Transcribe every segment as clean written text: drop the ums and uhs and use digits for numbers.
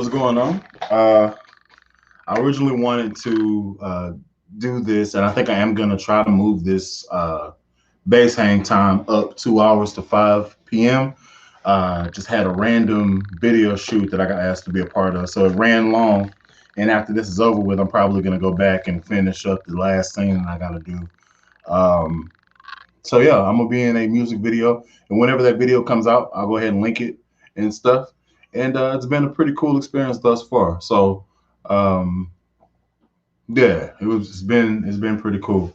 what's going on? Uh, I originally wanted to do this, and I think I am going to try to move this base hang time up 2 hours to 5 p.m. Just had a random video shoot that I got asked to be a part of, so it ran long. And after this is over with, I'm probably going to go back and finish up the last thing that I got to do. Um, so yeah, I'm gonna be in a music video, and whenever that video comes out, I'll go ahead and link it and stuff. And it's been a pretty cool experience thus far. So um, yeah, it's been pretty cool.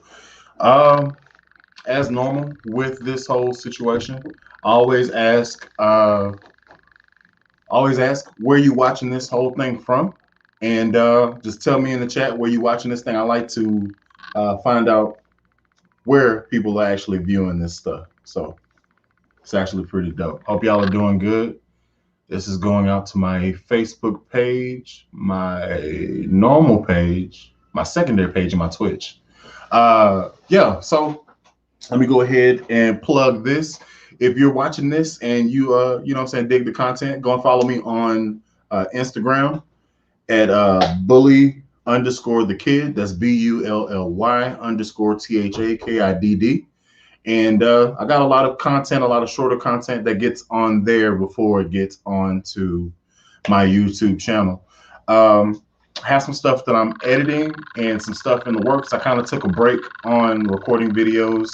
Um, as normal with this whole situation, I always ask where you watching this whole thing from, and just tell me in the chat where you watching this thing. I like to find out where people are actually viewing this stuff. So it's actually pretty dope. Hope y'all are doing good. This is going out to my Facebook page, my normal page, my secondary page, and my Twitch. Yeah, so let me go ahead and plug this. If you're watching this and you know what I'm saying, dig the content, go and follow me on Instagram at bully underscore the kid. That's BULLY underscore THAKIDD. And I got a lot of content, a lot of shorter content that gets on there before it gets onto my YouTube channel. I have some stuff that I'm editing and some stuff in the works. I kind of took a break on recording videos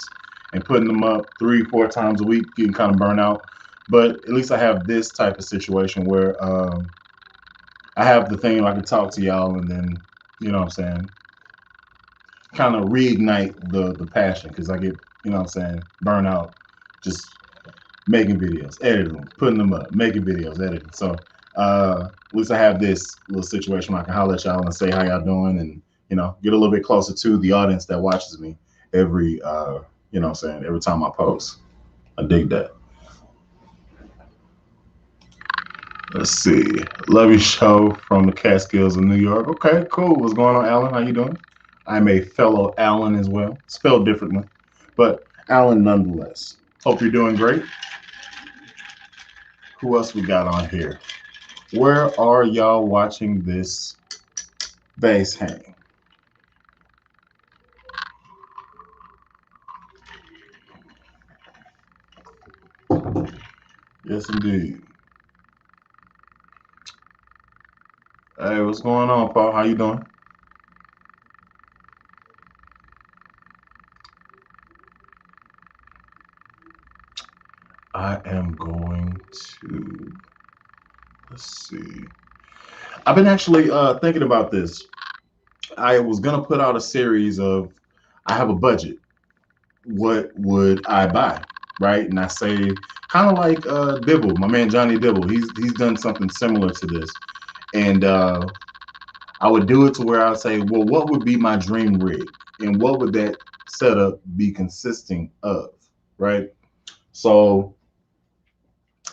and putting them up 3-4 times a week, getting kind of burnt out. But at least I have this type of situation where I have the thing I can talk to y'all, and then, you know what I'm saying, kind of reignite the passion, because I get, you know what I'm saying, burn out just making videos, editing them, putting them up, making videos, editing. So at least I have this little situation where I can holler at y'all and say how y'all doing, and, you know, get a little bit closer to the audience that watches me every you know what I'm saying, every time I post. I dig that. Let's see. Love your show from the Catskills of New York. Okay, cool. What's going on, Alan? How you doing? I'm a fellow Alan as well, spelled differently, but Alan nonetheless. Hope you're doing great. Who else we got on here? Where are y'all watching this base hang? Yes, indeed. Hey, what's going on, Paul? How you doing? I am going to, let's see. I've been actually thinking about this. I was gonna put out a series of, I have a budget. What would I buy? Right? And I say, kind of like Dibble, my man Johnny Dibble. He's done something similar to this. And I would do it to where I would say, well, what would be my dream rig? And what would that setup be consisting of? Right? So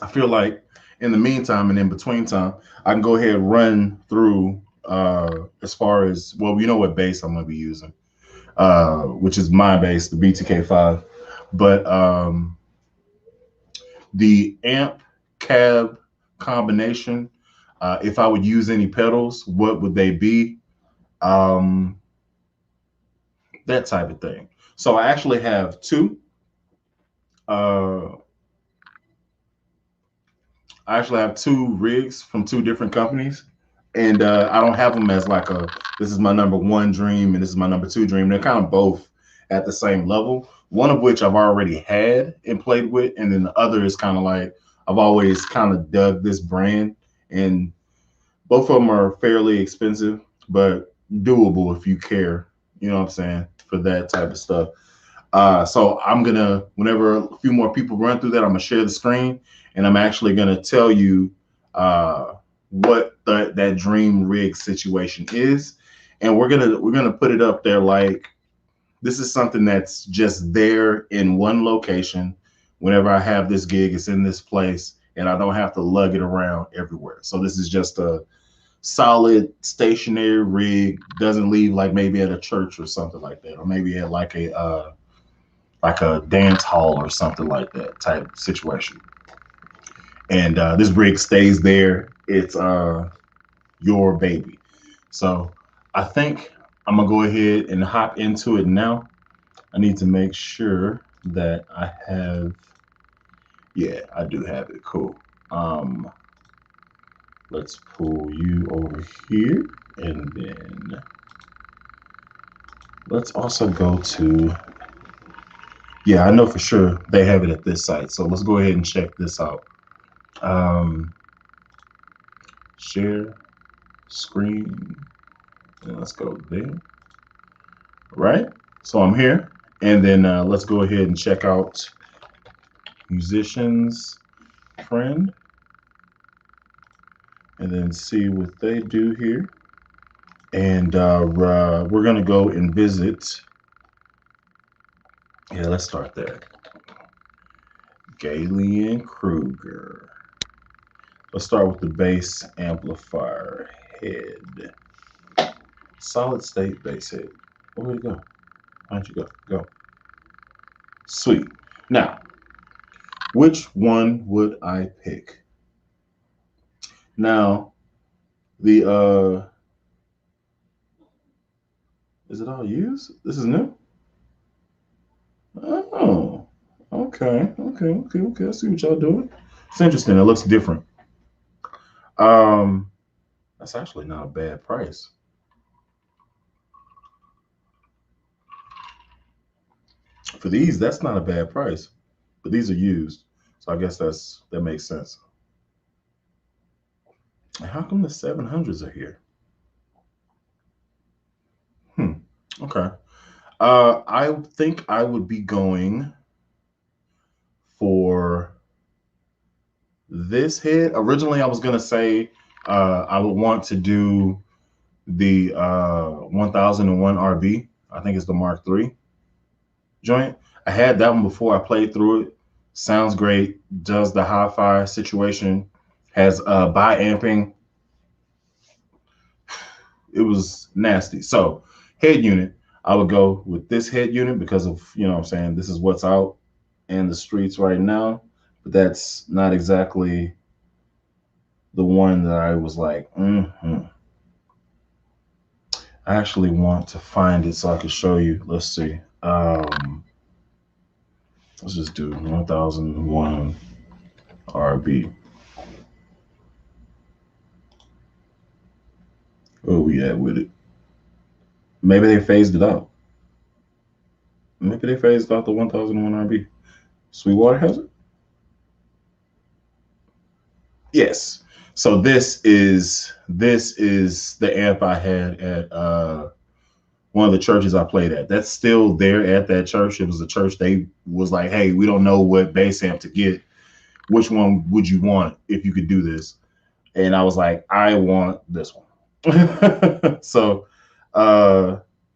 I feel like in the meantime and in between time, I can go ahead and run through as far as, well, you know what bass I'm going to be using, which is my bass, the BTK5. But the amp cab combination, if I would use any pedals, what would they be? That type of thing. So I actually have two. I actually have two rigs from two different companies, and I don't have them as like a, this is my number one dream and this is my number two dream. They're kind of both at the same level. One of which I've already had and played with, and then the other is kind of like, I've always kind of dug this brand, and both of them are fairly expensive, but doable if you care, you know what I'm saying, for that type of stuff. So I'm gonna, whenever a few more people run through that, I'm gonna share the screen, and I'm actually gonna tell you what that dream rig situation is, and we're gonna put it up there like this is something that's just there in one location. Whenever I have this gig, it's in this place, and I don't have to lug it around everywhere. So this is just a solid stationary rig. Doesn't leave like maybe at a church or something like that, or maybe at like a dance hall or something like that type situation. And this rig stays there. It's your baby. So I think I'm gonna go ahead and hop into it now. I need to make sure that I have, yeah, I do have it. Cool. Um, let's pull you over here, and then let's also go to, yeah, I know for sure they have it at this site. So let's go ahead and check this out. Um, share screen, and let's go there. Right? So I'm here, and then let's go ahead and check out musicians friend, and then see what they do here. And we're gonna go and visit. Yeah, let's start there. Galen Kruger. Let's start with the bass amplifier head. Solid state bass head. Where'd it go? Why'd you go? Go. Sweet. Now, which one would I pick? Now, the is it all used? This is new? Oh. Okay. I see what y'all doing. It's interesting. It looks different. Um, that's actually not a bad price. For these, that's not a bad price. But these are used. So I guess that makes sense. And how come the 700s are here? Hmm. Okay. I think I would be going for this head. Originally, I was gonna say I would want to do the 1001 RB. I think it's the Mark III joint. I had that one before. I played through it. Sounds great. Does the hi-fi situation. Has bi-amping. It was nasty. So head unit, I would go with this head unit because of, what I'm saying, this is what's out in the streets right now. But that's not exactly the one that I was like, I actually want to find it so I can show you. Let's see. Let's just do 1001 RB. Where we at with it? Maybe they phased it out. Maybe they phased out the 1001 RB. Sweetwater has it? Yes. So this is the amp I had at one of the churches I played at. That's still there at that church. It was a church. They was like, hey, we don't know what bass amp to get. Which one would you want if you could do this? And I was like, I want this one. So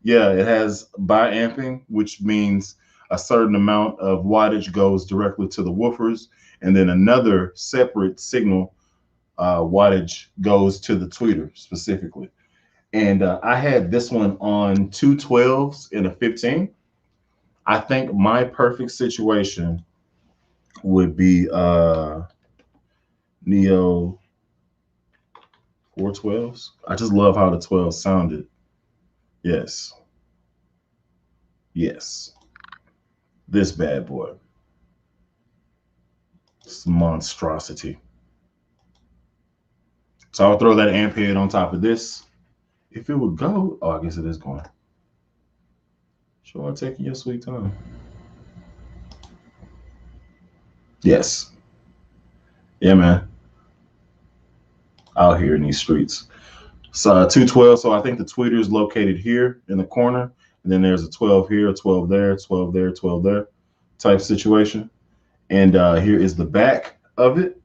yeah, it has bi-amping, which means a certain amount of wattage goes directly to the woofers, and then another separate signal wattage goes to the tweeter specifically. And I had this one on two 12s and a 15. I think my perfect situation would be Neo 412s. I just love how the 12 sounded. Yes. Yes. This bad boy. It's a monstrosity. So I'll throw that amp head on top of this. If it would go, oh, I guess it is going. Sure, taking your sweet time. Yes. Yeah, man. Out here in these streets. So 212. So I think the tweeter is located here in the corner. And then there's a 12 here, a 12 there, 12 there, 12 there type situation. And here is the back of it.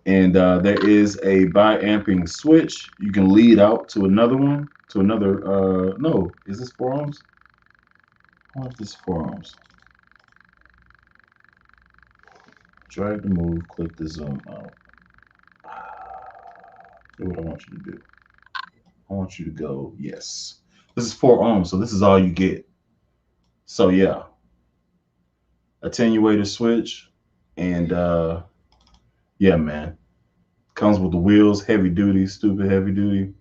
And there is a bi-amping switch. You can lead out to another one, to another, no, is this 4 ohms? I wonder if this is 4 ohms. Drag to move, click the zoom out. Do what I want you to do. I want you to go, yes. This is 4 ohms, so this is all you get. So yeah, attenuator switch, and yeah, man. Comes with the wheels, heavy duty, stupid heavy duty.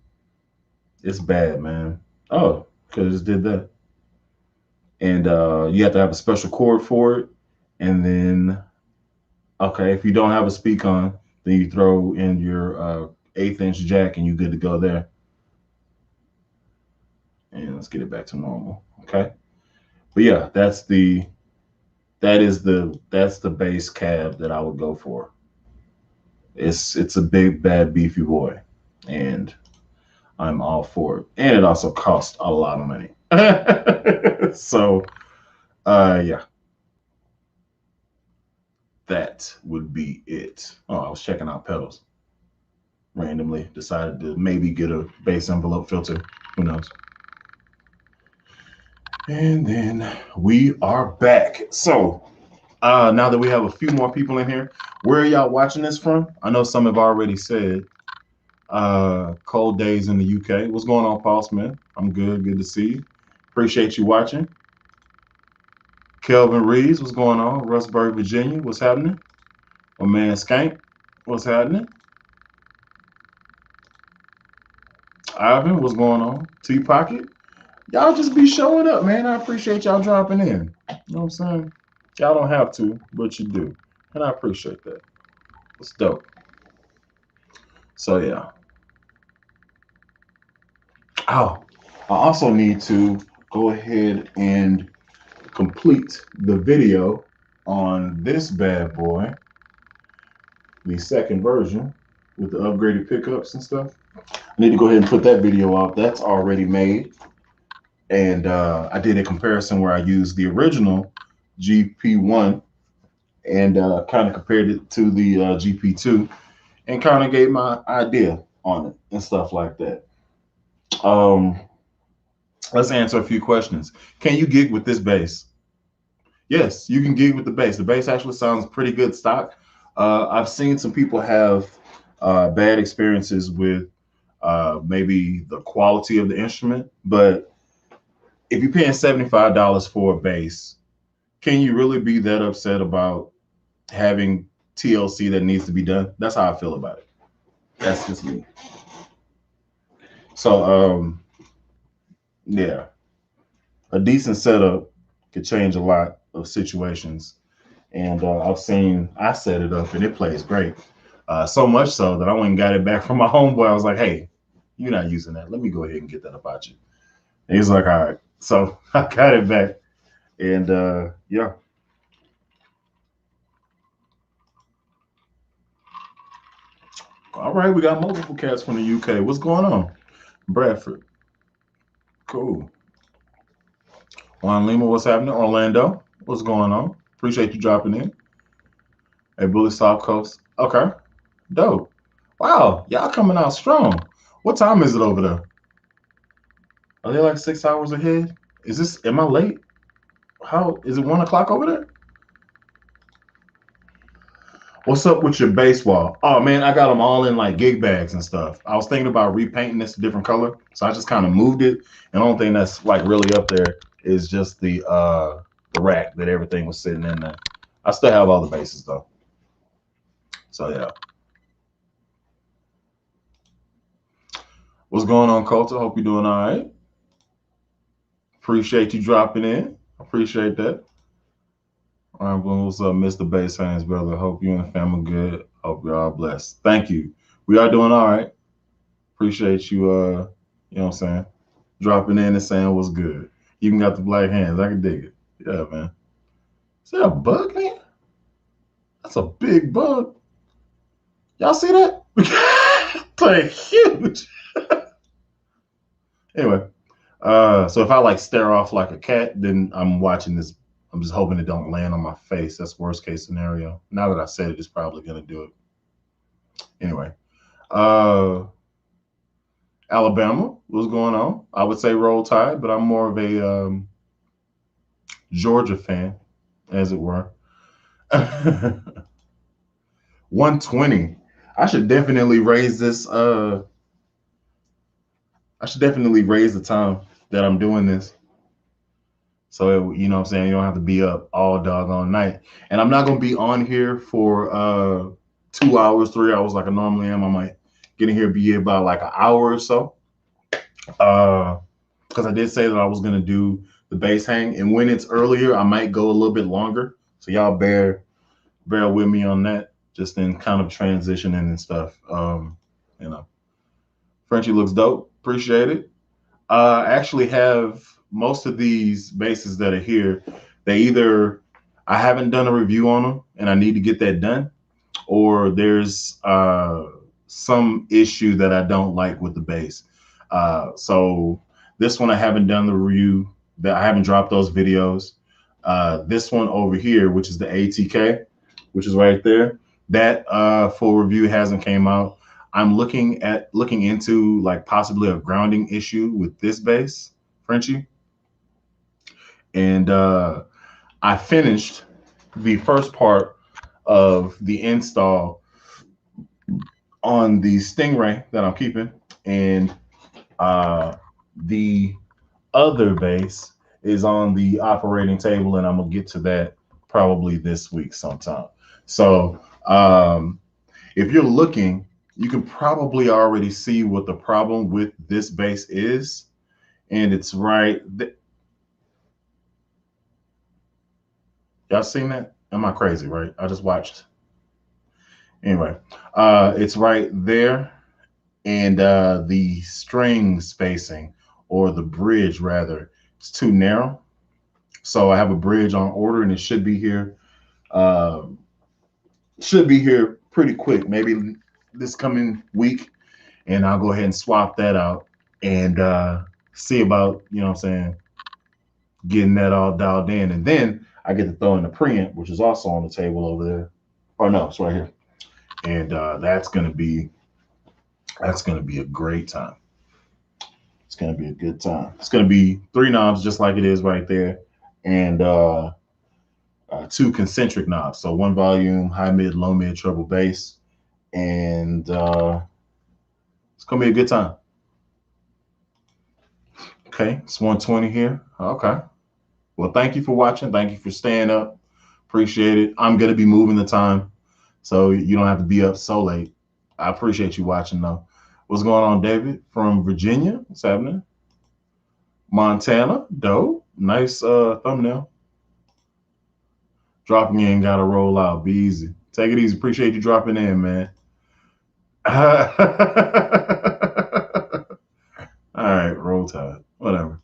It's bad, man. Oh, could have just did that. And you have to have a special cord for it. And then, okay, if you don't have a speak on, then you throw in your eighth-inch jack, and you're good to go there. And let's get it back to normal. Okay, but yeah, that's the base cab that I would go for. It's a big bad beefy boy, and I'm all for it. And it also costs a lot of money. So yeah, that would be it. Oh, I was checking out pedals. Randomly decided to maybe get a base envelope filter. Who knows? And then we are back. So now that we have a few more people in here, where are y'all watching this from? I know some have already said. Cold days in the UK. What's going on, Paul Smith? I'm good. Good to see you. Appreciate you watching. Kelvin Reeves, what's going on? Rustburg, Virginia, what's happening? My man Skank, what's happening? Ivan, what's going on? T Pocket, y'all just be showing up, man. I appreciate y'all dropping in. You know what I'm saying? Y'all don't have to, but you do. And I appreciate that. It's dope. So yeah. Oh, I also need to go ahead and complete the video on this bad boy, the second version with the upgraded pickups and stuff. I need to go ahead and put that video out. That's already made. And I did a comparison where I used the original GP1 and kind of compared it to the GP2 and kind of gave my idea on it and stuff like that. Um, let's answer a few questions. Can you gig with this bass? Yes, you can gig with the bass. The bass actually sounds pretty good stock. I've seen some people have bad experiences with maybe the quality of the instrument, but if you're paying $75 for a bass, can you really be that upset about having TLC that needs to be done? That's how I feel about it. That's just me. So, yeah, a decent setup could change a lot of situations. And I set it up and it plays great. So much so that I went and got it back from my homeboy. I was like, hey, you're not using that. Let me go ahead and get that about you. And he's like, all right. So I got it back. And yeah. All right, we got multiple cats from the UK. What's going on? Bradford. Cool. Juan Lima, what's happening? Orlando, what's going on? Appreciate you dropping in. Hey, Bully South Coast. Okay, dope. Wow, y'all coming out strong. What time is it over there? Are they like 6 hours ahead? Is this, am I late? How, is it 1 o'clock over there? What's up with your baseball? Oh man, I got them all in like gig bags and stuff. I was thinking about repainting this a different color, so I just kind of moved it. And the only thing that's like really up there is just the rack that everything was sitting in there. I still have all the bases though. So yeah. What's going on, Coulter? Hope you're doing all right. Appreciate you dropping in. Appreciate that. All right, well, what's up, Mr. Bass Fans, brother? Hope you and the family good. Hope you're all blessed. Thank you. We are doing all right. Appreciate you, you know what I'm saying, dropping in and saying what's good. You even got the black hands. I can dig it. Yeah, man. Is that a bug, man? That's a big bug. Y'all see that? Like huge. Anyway, so if I like stare off like a cat, then I'm watching this. I'm just hoping it don't land on my face. That's worst case scenario. Now that I said it, it's probably gonna do it. Anyway, Alabama, what's going on? I would say Roll Tide, but I'm more of a Georgia fan, as it were. 120. I should definitely raise this. I should definitely raise the time that I'm doing this. So, you know what I'm saying? You don't have to be up all doggone night. And I'm not going to be on here for 2 hours, 3 hours like I normally am. I might get in here, be here about like an hour or so. Because I did say that I was gonna do the base hang, and when it's earlier, I might go a little bit longer. So y'all bear with me on that. Just in kind of transitioning and stuff. You know, Frenchie looks dope. Appreciate it. I actually have most of these bases that are here. They either I haven't done a review on them, and I need to get that done, or there's some issue that I don't like with the base. So this one I haven't done the review. That I haven't dropped those videos. This one over here, which is the ATK, which is right there, that full review hasn't came out. I'm looking into like possibly a grounding issue with this base, Frenchie, and I finished the first part of the install on the Stingray that I'm keeping, and the other base is on the operating table, and I'm gonna get to that probably this week sometime. So if you're looking, you can probably already see what the problem with this base is, and it's right. Y'all seen that? Am I crazy? Right? I just watched. Anyway, it's right there, and the string spacing or the bridge rather, it's too narrow. So I have a bridge on order, and it should be here. Uh, should be here pretty quick, maybe this coming week, and I'll go ahead and swap that out and see about what I'm saying, getting that all dialed in, and then I get to throw in the preamp, which is also on the table over there. Or no, it's right here, and that's gonna be a great time. It's gonna be a good time. It's gonna be three knobs just like it is right there, and two concentric knobs. So one volume, high mid, low mid, treble bass, and it's gonna be a good time. Okay, it's 120 here. Okay. Well, thank you for watching. Thank you for staying up. Appreciate it. I'm gonna be moving the time, so you don't have to be up so late. I appreciate you watching though. What's going on, David from Virginia? What's happening? Montana, dope. Nice thumbnail. Dropping in, gotta roll out. Be easy. Take it easy. Appreciate you dropping in, man. All right, roll tide. Whatever.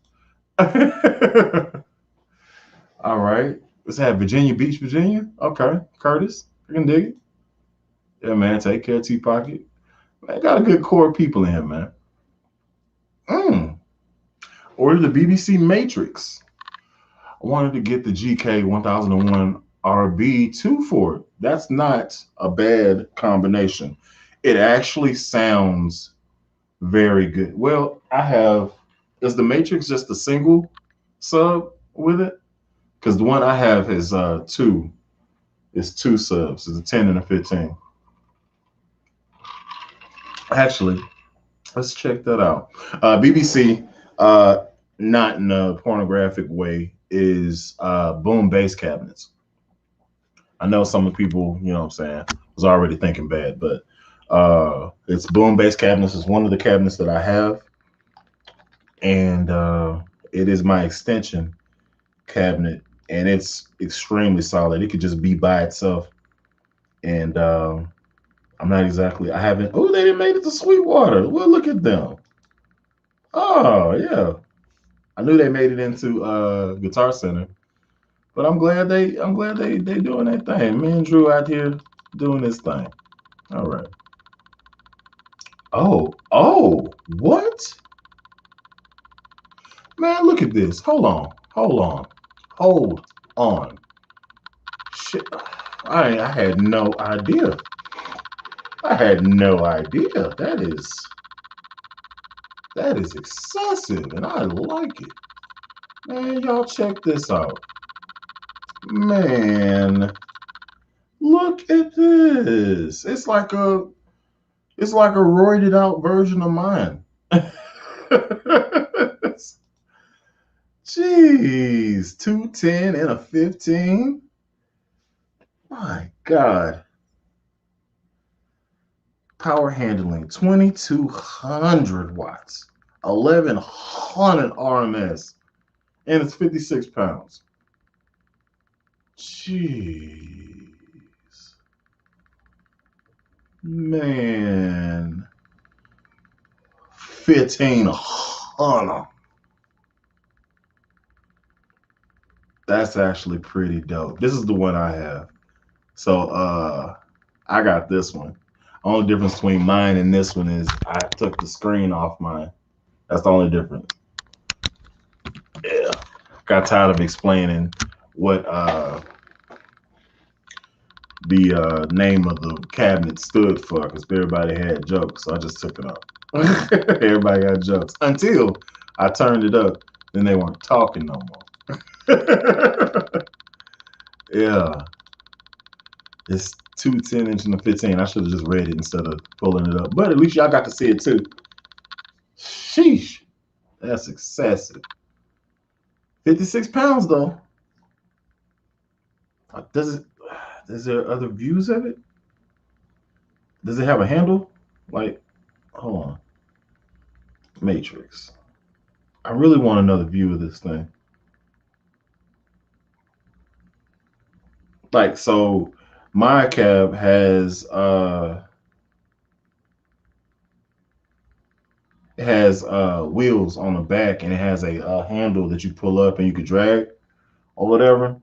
All right. Let's have Virginia Beach, Virginia. Okay. Curtis. I can dig it. Yeah, man. Take care, T Pocket. Man, got a good core of people in here, man. Order the BBC Matrix. I wanted to get the GK 1001 RB2 for it. That's not a bad combination. It actually sounds very good. Well, is the Matrix just a single sub with it? Because the one I have is two. It's two subs. It's a 10 and a 15. Actually, let's check that out. BBC, not in a pornographic way, is boom bass cabinets. I know some of the people, what I'm saying, was already thinking bad, but it's boom bass cabinets. Is one of the cabinets that I have, and it is my extension cabinet, and it's extremely solid. It could just be by itself, and I'm not exactly. I haven't. Oh, they didn't make it to Sweetwater. Well, look at them. Oh yeah, I knew they made it into Guitar Center, but I'm glad they doing that thing. Me and Drew out here doing this thing. All right. Oh, what? Man, look at this. Hold on. Shit, I had no idea. I had no idea. That is excessive, and I like it. Man, y'all check this out. Man, look at this. It's like a roided out version of mine. Jeez, 210 and a 15. My God. Power handling, 2200 watts, 1100 RMS, and it's 56 pounds. Jeez. Man. 1500. That's actually pretty dope. This is the one I have. So I got this one. Only difference between mine and this one is I took the screen off mine. That's the only difference. Yeah. Got tired of explaining what the name of the cabinet stood for because everybody had jokes. So I just took it off. Everybody got jokes. Until I turned it up, then they weren't talking no more. Yeah. It's two 10-inch and a 15. I should have just read it instead of pulling it up. But at least y'all got to see it too. Sheesh. That's excessive. 56 pounds though. Is there other views of it? Does it have a handle? Like, hold on. Matrix. I really want another view of this thing. Like, so my cab has wheels on the back, and it has a handle that you pull up and you can drag or whatever.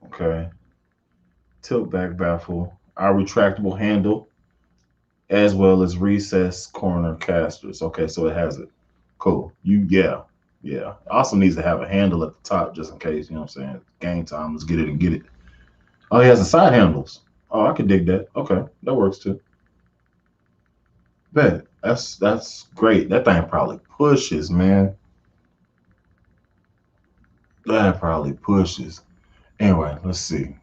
Okay. Tilt back baffle, our retractable handle, as well as recessed corner casters. Okay, so it has it. Cool. Yeah. Also needs to have a handle at the top just in case, you know what I'm saying? Game time, let's get it and get it. Oh, he has the side handles. Oh, I could dig that. Okay, that works too. Bet. That's great. That thing probably pushes, man. That probably pushes. Anyway, let's see.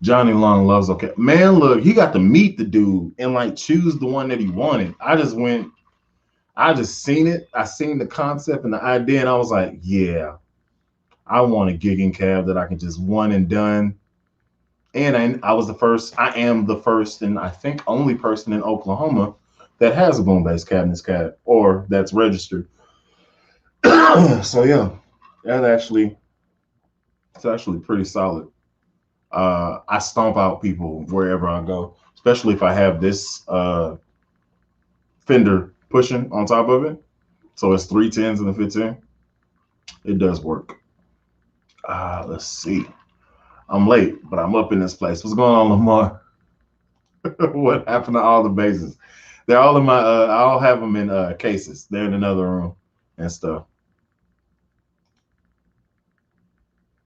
Johnny Long loves okay. Man, look, he got to meet the dude and like choose the one that he wanted. I just seen it. I seen the concept and the idea, and I was like, yeah, I want a gigging cab that I can just one and done. And I was the first, I am the first, and I think only person in Oklahoma that has a boom bass cabinets cab or that's registered. So yeah, that actually, it's actually pretty solid. I stomp out people wherever I go, especially if I have this fender pushing on top of it. So it's 310s and a 15. It does work. Let's see. I'm late, but I'm up in this place. What's going on, Lamar? What happened to all the bases? They're all in my. I all have them in cases. They're in another room and stuff.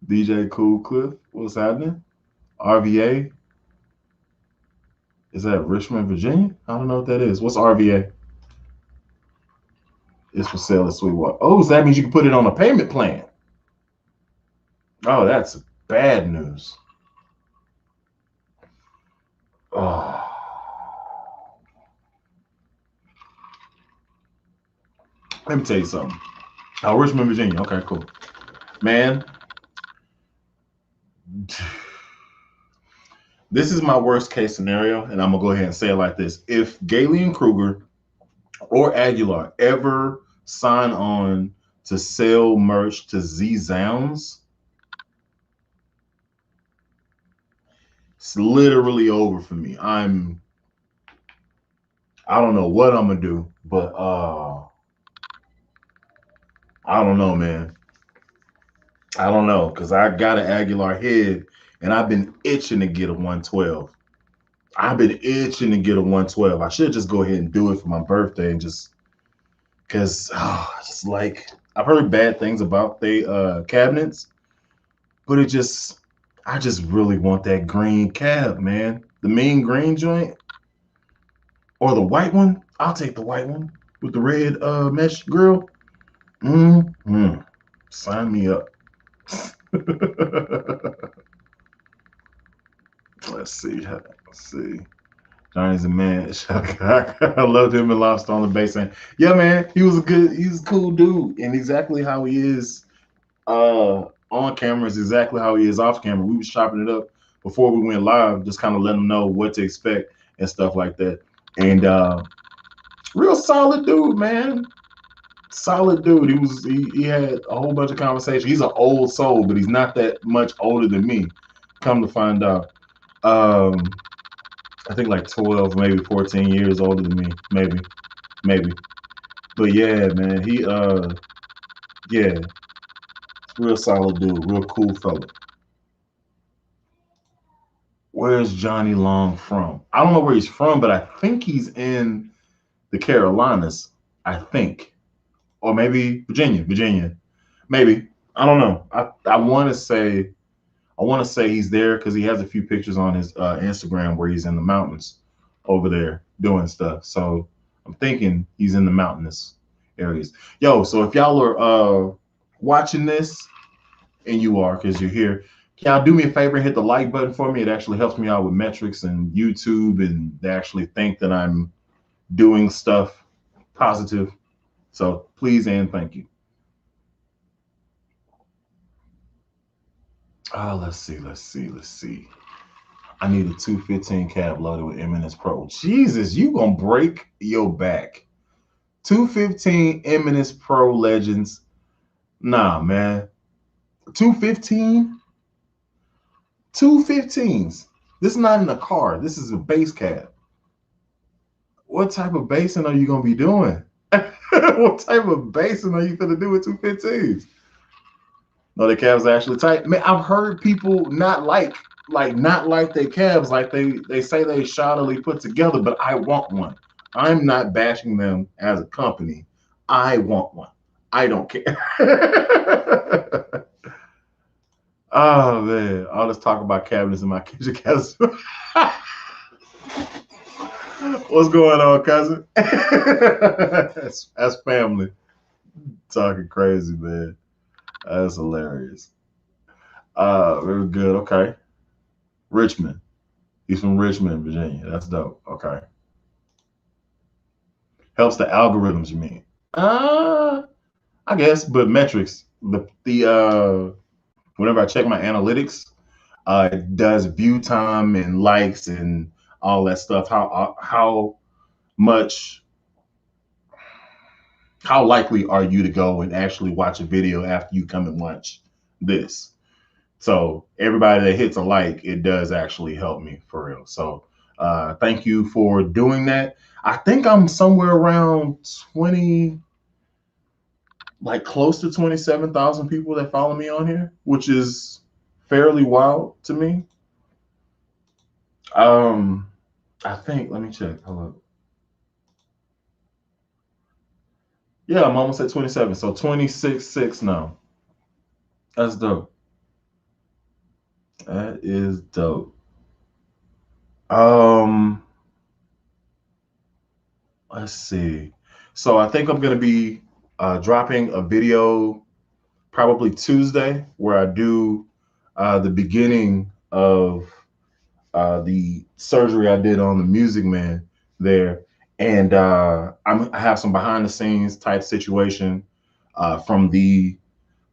DJ Cool Cliff, what's happening? RVA, is that Richmond, Virginia? I don't know what that is. What's RVA? It's for sale at Sweetwater. Oh, so that means you can put it on a payment plan. Oh, that's bad news. Oh. Let me tell you something. Oh, Richmond, Virginia. Okay, cool. Man, this is my worst case scenario, and I'm gonna go ahead and say it like this: if Galen Kruger or Aguilar ever sign on to sell merch to Z Zounds, it's literally over for me. I don't know what I'm gonna do, but I don't know, man. I don't know, because I got an Aguilar head and I've been itching to get a 112. I've been itching to get a 112. I should just go ahead and do it for my birthday and just because just like I've heard bad things about the cabinets, but I just really want that green cab, man. The mean green joint or the white one. I'll take the white one with the red mesh grill. Mm-hmm. Sign me up. Let's see. Let's see. Johnny's a man. I loved him and Lost on the Bass. And yeah, man, he was a cool dude, and exactly how he is on camera is exactly how he is off camera. We was chopping it up before we went live, just kind of letting him know what to expect and stuff like that. And real solid dude, man. Solid dude. He had a whole bunch of conversation. He's an old soul, but he's not that much older than me. Come to find out. Um, I think like 12, maybe 14 years older than me. Maybe. But yeah, man, yeah, real solid dude, real cool fella. Where's Johnny Long from? I don't know where he's from, but I think he's in the Carolinas. I think, or maybe Virginia. Virginia, maybe. I don't know. I want to say he's there because he has a few pictures on his Instagram where he's in the mountains over there doing stuff. So I'm thinking he's in the mountainous areas. Yo, so if y'all are watching this, and you are because you're here, can y'all do me a favor and hit the like button for me? It actually helps me out with metrics and YouTube, and they actually think that I'm doing stuff positive. So please and thank you. Let's see. I need a 215 cab loaded with Eminence Pro. Jesus, you gonna break your back. 215 Eminence Pro Legends. Nah, man. 215? 215s. This is not in a car. This is a base cab. What type of basing are you gonna be doing? What type of basing are you gonna do with 215s? No, the cabs are actually tight. Man, I've heard people not like their cabs, like they say they shoddily put together, but I want one. I'm not bashing them as a company. I want one. I don't care. Oh man, all this talk about cabinets in my kitchen cabinets. What's going on, cousin? That's family talking crazy, man. That's hilarious. Very good. Okay, Richmond. He's from Richmond, Virginia. That's dope. Okay, helps the algorithms. You mean? I guess, but metrics. The whenever I check my analytics, it does view time and likes and all that stuff. How much how likely are you to go and actually watch a video after you come and watch this? So everybody that hits a like, it does actually help me for real. So thank you for doing that. I think I'm somewhere around 20, like close to 27,000 people that follow me on here, which is fairly wild to me. Um, I think, let me check. Hold up. Yeah, I'm almost at 27. So 26.6 now. That's dope. That is dope. Um, let's see. So I think I'm gonna be dropping a video probably Tuesday where I do the beginning of the surgery I did on the Music Man there, and I have some behind the scenes type situation from the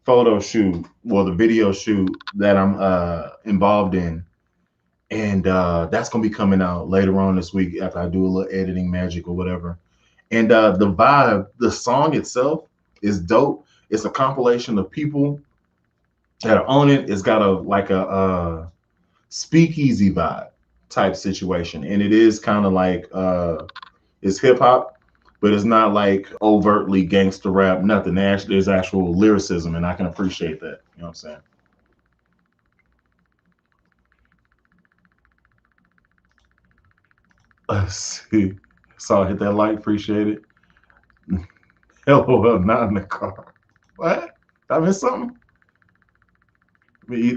photo shoot, well, the video shoot that I'm involved in, and that's gonna be coming out later on this week after I do a little editing magic or whatever. And the vibe, the song itself is dope. It's a compilation of people that are on it. It's got a speakeasy vibe type situation, and it is kind of like it's hip hop, but it's not like overtly gangster rap. Nothing. There's actual lyricism, and I can appreciate that. You know what I'm saying? Let's see. So hit that like, appreciate it. LOL, not in the car. What? Did I miss something?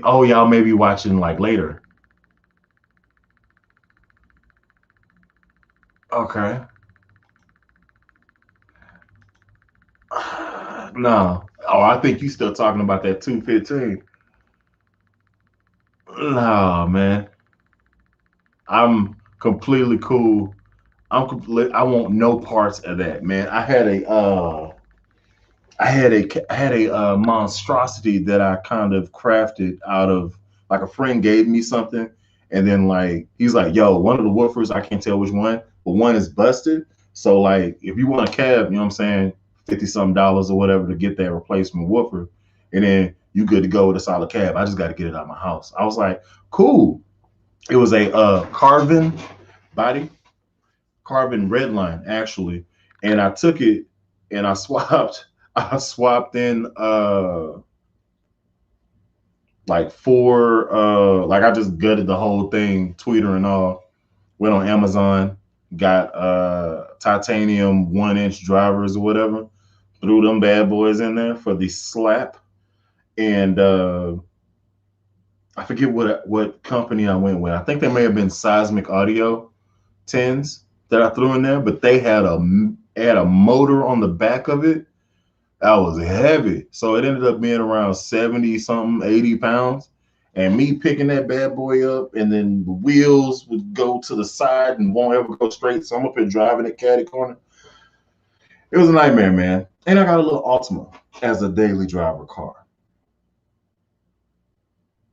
Oh, y'all may be watching like later. Okay. No. Oh, I think you still talking about that 215. No, man. I'm completely cool. I want no parts of that, man. I had a I had a monstrosity that I kind of crafted out of, like, a friend gave me something, and then like he's like, "Yo, one of the woofers, I can't tell which one, but one is busted. So like, if you want a cab, you know what I'm saying, $50 or whatever to get that replacement woofer, and then you good to go with a solid cab. I just got to get it out of my house." I was like, "Cool." It was a carbon body, carbon red line actually, and I took it and I swapped. I swapped in like four like I just gutted the whole thing, tweeter and all. Went on Amazon, got titanium 1 inch drivers or whatever, threw them bad boys in there for the slap, and I forget what company I went with. I think they may have been Seismic Audio tins that I threw in there, but they had a motor on the back of it that was heavy. So it ended up being around 70 something, 80 pounds. And me picking that bad boy up, and then the wheels would go to the side and won't ever go straight. So I'm up here driving at Caddy Corner. It was a nightmare, man. And I got a little Altima as a daily driver car.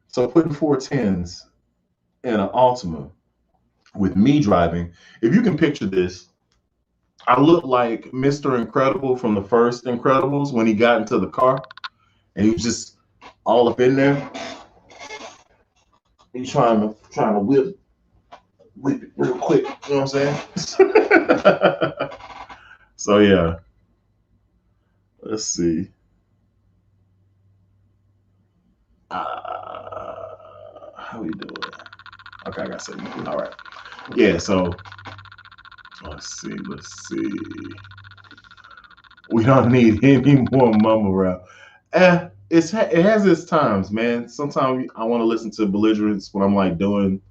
So putting 410s in an Altima with me driving, if you can picture this, I look like Mr. Incredible from the first Incredibles when he got into the car and he was just all up in there. He's trying to whip it real quick. You know what I'm saying? So yeah, let's see. How we doing? Okay, I got something. All right. Yeah. So let's see. Let's see. We don't need any more mumble rap. It has its times, man. Sometimes I want to listen to belligerents when I'm like doing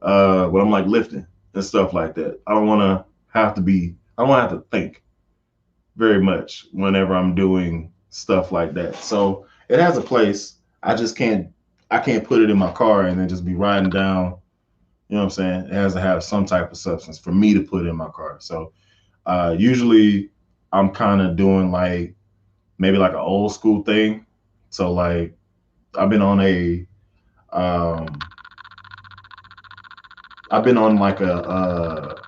when I'm like lifting and stuff like that. I don't want to have to be. I don't want to have to think very much whenever I'm doing stuff like that. So it has a place. I just can't. I can't put it in my car and then just be riding down. You know what I'm saying? It has to have some type of substance for me to put in my car. So usually I'm kind of doing like maybe like an old school thing. So like I've been on a um I've been on like a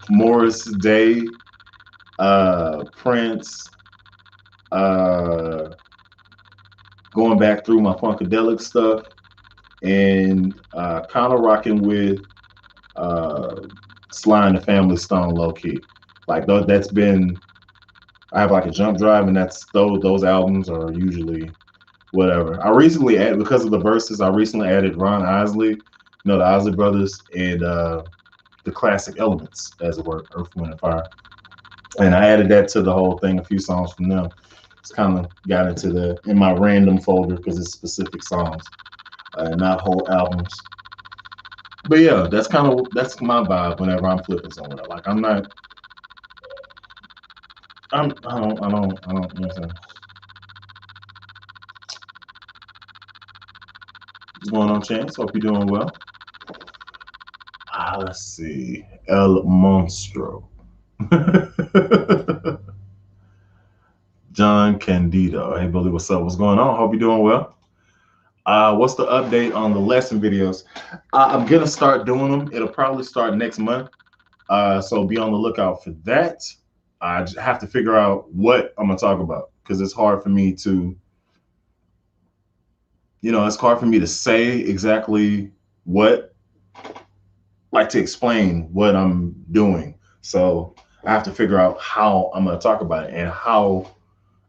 Morris Day, Prince, uh going back through my funkadelic stuff, and kind of rocking with uh Sly and the Family Stone low key. Like that's been I have like a jump drive, and that's those albums are usually whatever. I recently added, because of the verses, I recently added Ron Isley, the Isley Brothers, and the classic elements, as it were, Earth, Wind, and Fire. And I added that to the whole thing, a few songs from them. It's kind of got into in my random folder because it's specific songs, not whole albums. But yeah, that's my vibe whenever I'm flipping somewhere. Like I'm not, I don't, you know what I'm saying? What's going on, Chance? Hope you're doing well. Let's see. El Monstro. John Candido. Hey, Billy, what's up? What's going on? Hope you're doing well. What's the update on the lesson videos? I'm going to start doing them. It'll probably start next month. So be on the lookout for that. I just have to figure out what I'm going to talk about because it's hard for me to, it's hard for me to say exactly what, like to explain what I'm doing. So I have to figure out how I'm going to talk about it and how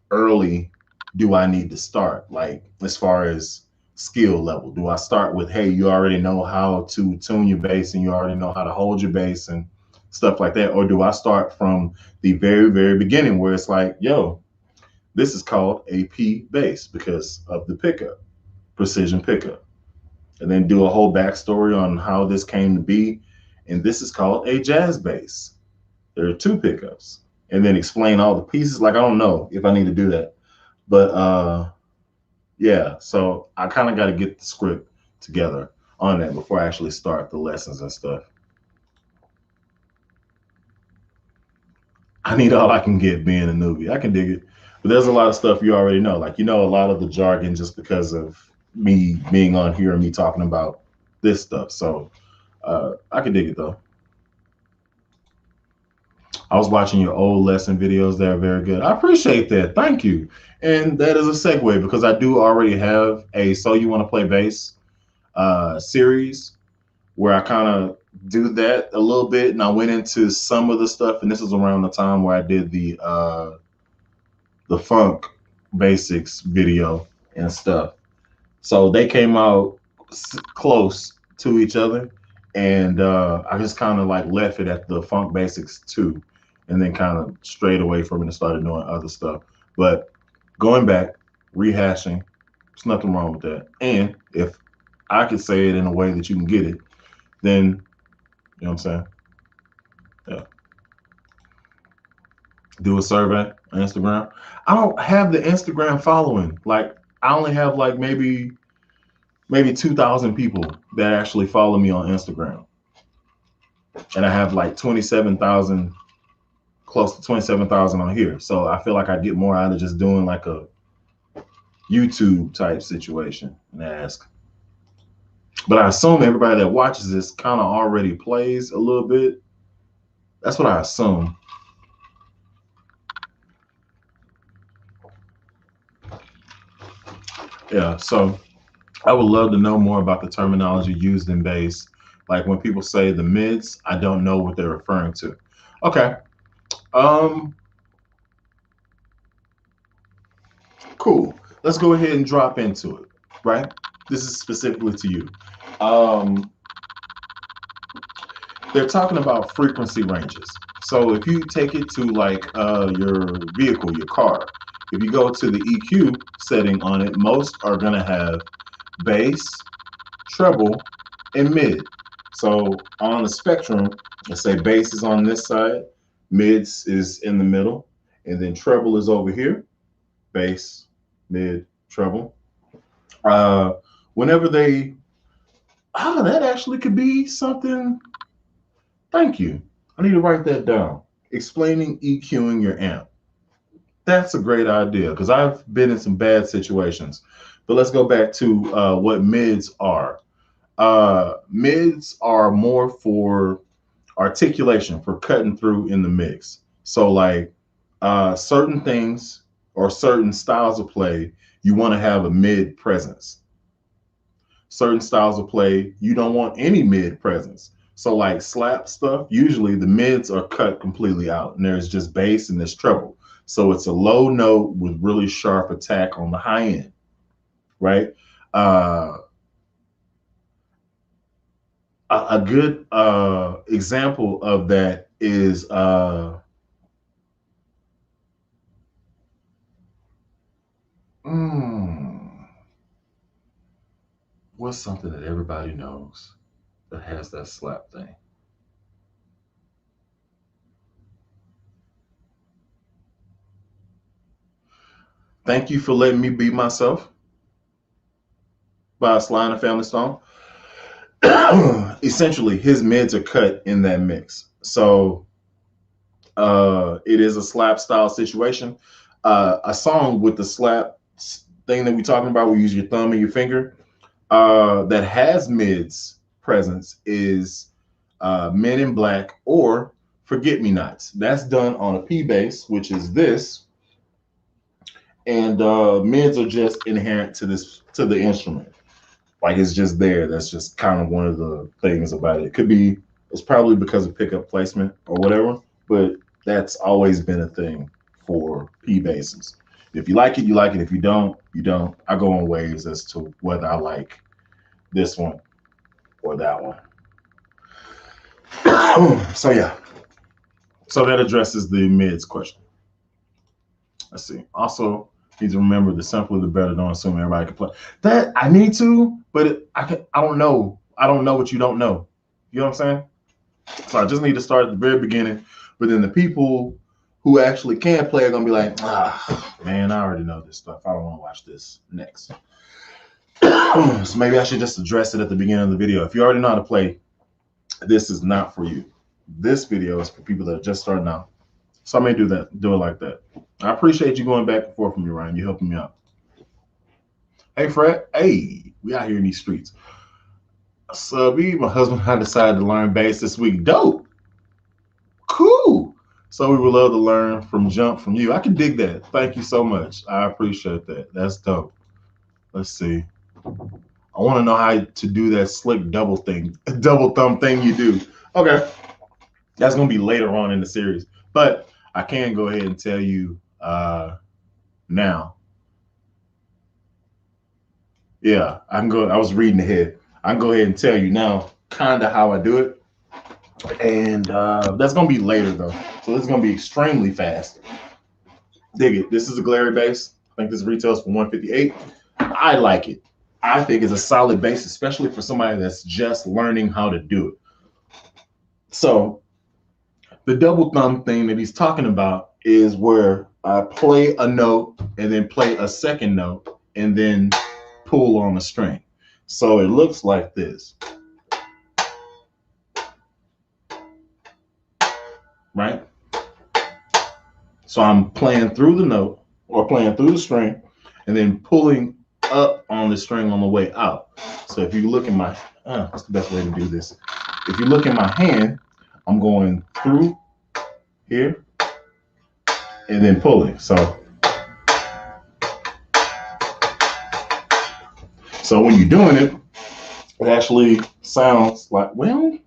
early do I need to start? Like as far as skill level, do I start with, hey, you already know how to tune your bass and you already know how to hold your bass and stuff like that? Or do I start from the very, very beginning where it's like, yo, this is called a P bass because of the pickup, precision pickup, and then do a whole backstory on how this came to be. And this is called a jazz bass. There are two pickups, and then explain all the pieces. Like, I don't know if I need to do that, but yeah, so I kind of got to get the script together on that before I actually start the lessons and stuff. I need all I can get being a newbie. I can dig it. But there's a lot of stuff you already know. Like, you know, a lot of the jargon just because of me being on here and me talking about this stuff. So I can dig it though. I was watching your old lesson videos. They're very good. I appreciate that. Thank you. And that is a segue because I do already have a So You Want to Play Bass series where I kind of do that a little bit. And I went into some of the stuff. And this is around the time where I did the funk basics video and stuff. So they came out close to each other, and I just kind of like left it at the funk basics too, and then kind of strayed away from it and started doing other stuff. But going back, rehashing, there's nothing wrong with that. And if I could say it in a way that you can get it, then you know what I'm saying? Yeah. Do a survey on Instagram. I don't have the Instagram following. Like I only have like maybe 2,000 people that actually follow me on Instagram. And I have like 27,000, close to 27,000 on here. So I feel like I get more out of just doing like a YouTube type situation and ask. But I assume everybody that watches this kind of already plays a little bit. That's what I assume. Yeah, so I would love to know more about the terminology used in bass. Like when people say the mids, I don't know what they're referring to. Okay. Um, cool. Let's go ahead and drop into it, right? This is specifically to you. Um, they're talking about frequency ranges. So if you take it to like your vehicle, your car, if you go to the EQ setting on it, most are going to have bass, treble, and mid. So on the spectrum, let's say bass is on this side, mids is in the middle, and then treble is over here, bass, mid, treble. Uh, whenever they, that actually could be something. Thank you. I need to write that down. Explaining EQing your amp. That's a great idea because I've been in some bad situations. But let's go back to what mids are. Mids are more for articulation, for cutting through in the mix. So like certain things or certain styles of play, you want to have a mid presence. Certain styles of play, you don't want any mid presence. So like slap stuff, usually the mids are cut completely out and there's just bass and there's treble. So it's a low note with really sharp attack on the high end, right? Uh, a good example of that is what's something that everybody knows that has that slap thing? Thank You for Letting Me Be Myself by Sly and the Family Stone. Essentially, his mids are cut in that mix. So it is a slap style situation. A song with the slap thing that we're talking about, we use your thumb and your finger, that has mids presence is Men in Black or Forget Me Nots. That's done on a P bass, which is this, and mids are just inherent to the instrument. Like it's just there. That's just kind of one of the things about it. It could be, it's probably because of pickup placement or whatever, but that's always been a thing for P basses. If you like it, you like it. If you don't, you don't. I go on waves as to whether I like this one or that one. So yeah. So that addresses the mids question. Let's see. Also, need to remember the simpler the better. Don't assume everybody can play. That I need to, but I don't know. I don't know what you don't know. You know what I'm saying? So I just need to start at the very beginning. But then the people who actually can play are gonna be like, man, I already know this stuff. I don't want to watch this next. So maybe I should just address it at the beginning of the video. If you already know how to play, this is not for you. This video is for people that are just starting out. So I may do it like that. I appreciate you going back and forth with me, Ryan. You helping me out. Hey, Fred. Hey, we out here in these streets. So me, my husband, I decided to learn bass this week. Dope. Cool. So we would love to learn from jump from you. I can dig that. Thank you so much. I appreciate that. That's dope. Let's see. I want to know how to do that slick double thing, double thumb thing you do. Okay. That's going to be later on in the series. But I can go ahead and tell you now. Yeah, I can go. I was reading ahead. I can go ahead and tell you now kind of how I do it. And that's going to be later, though. So this is going to be extremely fast. Dig it. This is a glary bass. I think this retails for $158. I like it. I think it's a solid bass, especially for somebody that's just learning how to do it. So the double thumb thing that he's talking about is where I play a note and then play a second note and then pull on a string. So it looks like this. Right? So I'm playing through the note or playing through the string and then pulling up on the string on the way out. So if you look at my, what's the best way to do this? If you look at my hand, I'm going through here and then pulling. So when you're doing it, it actually sounds like, well,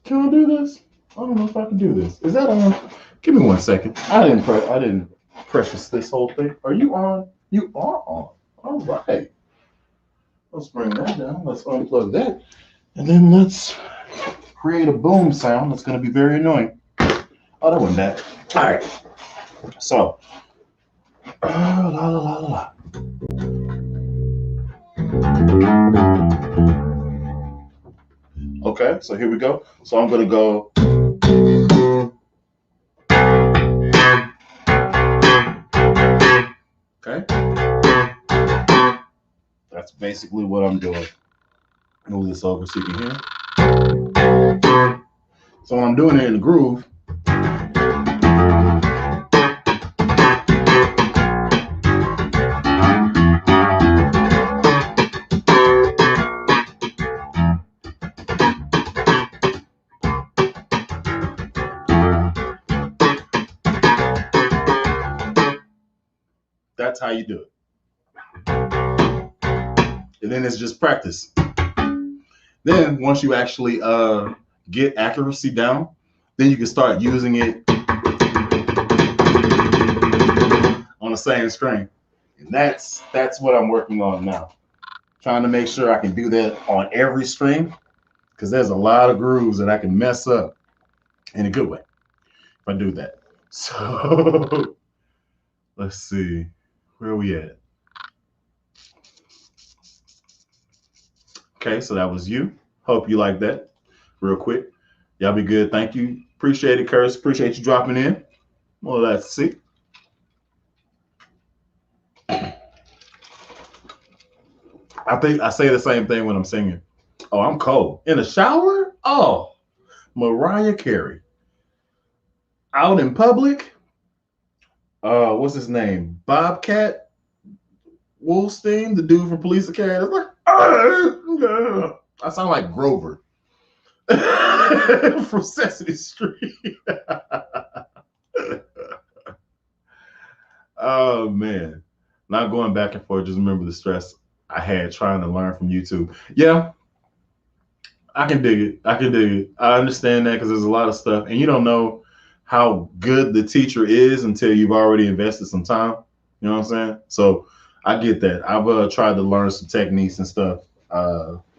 can I do this? I don't know if I can do this. Is that on? Give me 1 second. I didn't precious this whole thing. Are you on? You are on. All right. Let's bring that down. Let's unplug that. And then let's create a boom sound that's going to be very annoying. Oh, that wasn't bad. All right. So, la la la la la. Okay, so here we go. So I'm going to go. Okay. That's basically what I'm doing. Move this over so you can hear. So when I'm doing it in the groove, that's how you do it. And then it's just practice. Then once you actually get accuracy down, then you can start using it on the same string. And that's what I'm working on now. Trying to make sure I can do that on every string, because there's a lot of grooves that I can mess up in a good way if I do that. So let's see, where are we at? Okay, so that was you. Hope you like that. Real quick. Y'all be good. Thank you. Appreciate it, Curtis. Appreciate you dropping in. Well, let's see. I think I say the same thing when I'm singing. Oh, I'm cold. In the shower? Oh, Mariah Carey. Out in public? What's his name? Bobcat Wolfstein, the dude from Police Academy. Like, I sound like Grover from Sesame Street. Oh man, not going back and forth. Just remember the stress I had trying to learn from YouTube. Yeah, I can dig it. I can dig it. I understand that because there's a lot of stuff, and you don't know how good the teacher is until you've already invested some time. You know what I'm saying? So I get that. I've tried to learn some techniques and stuff,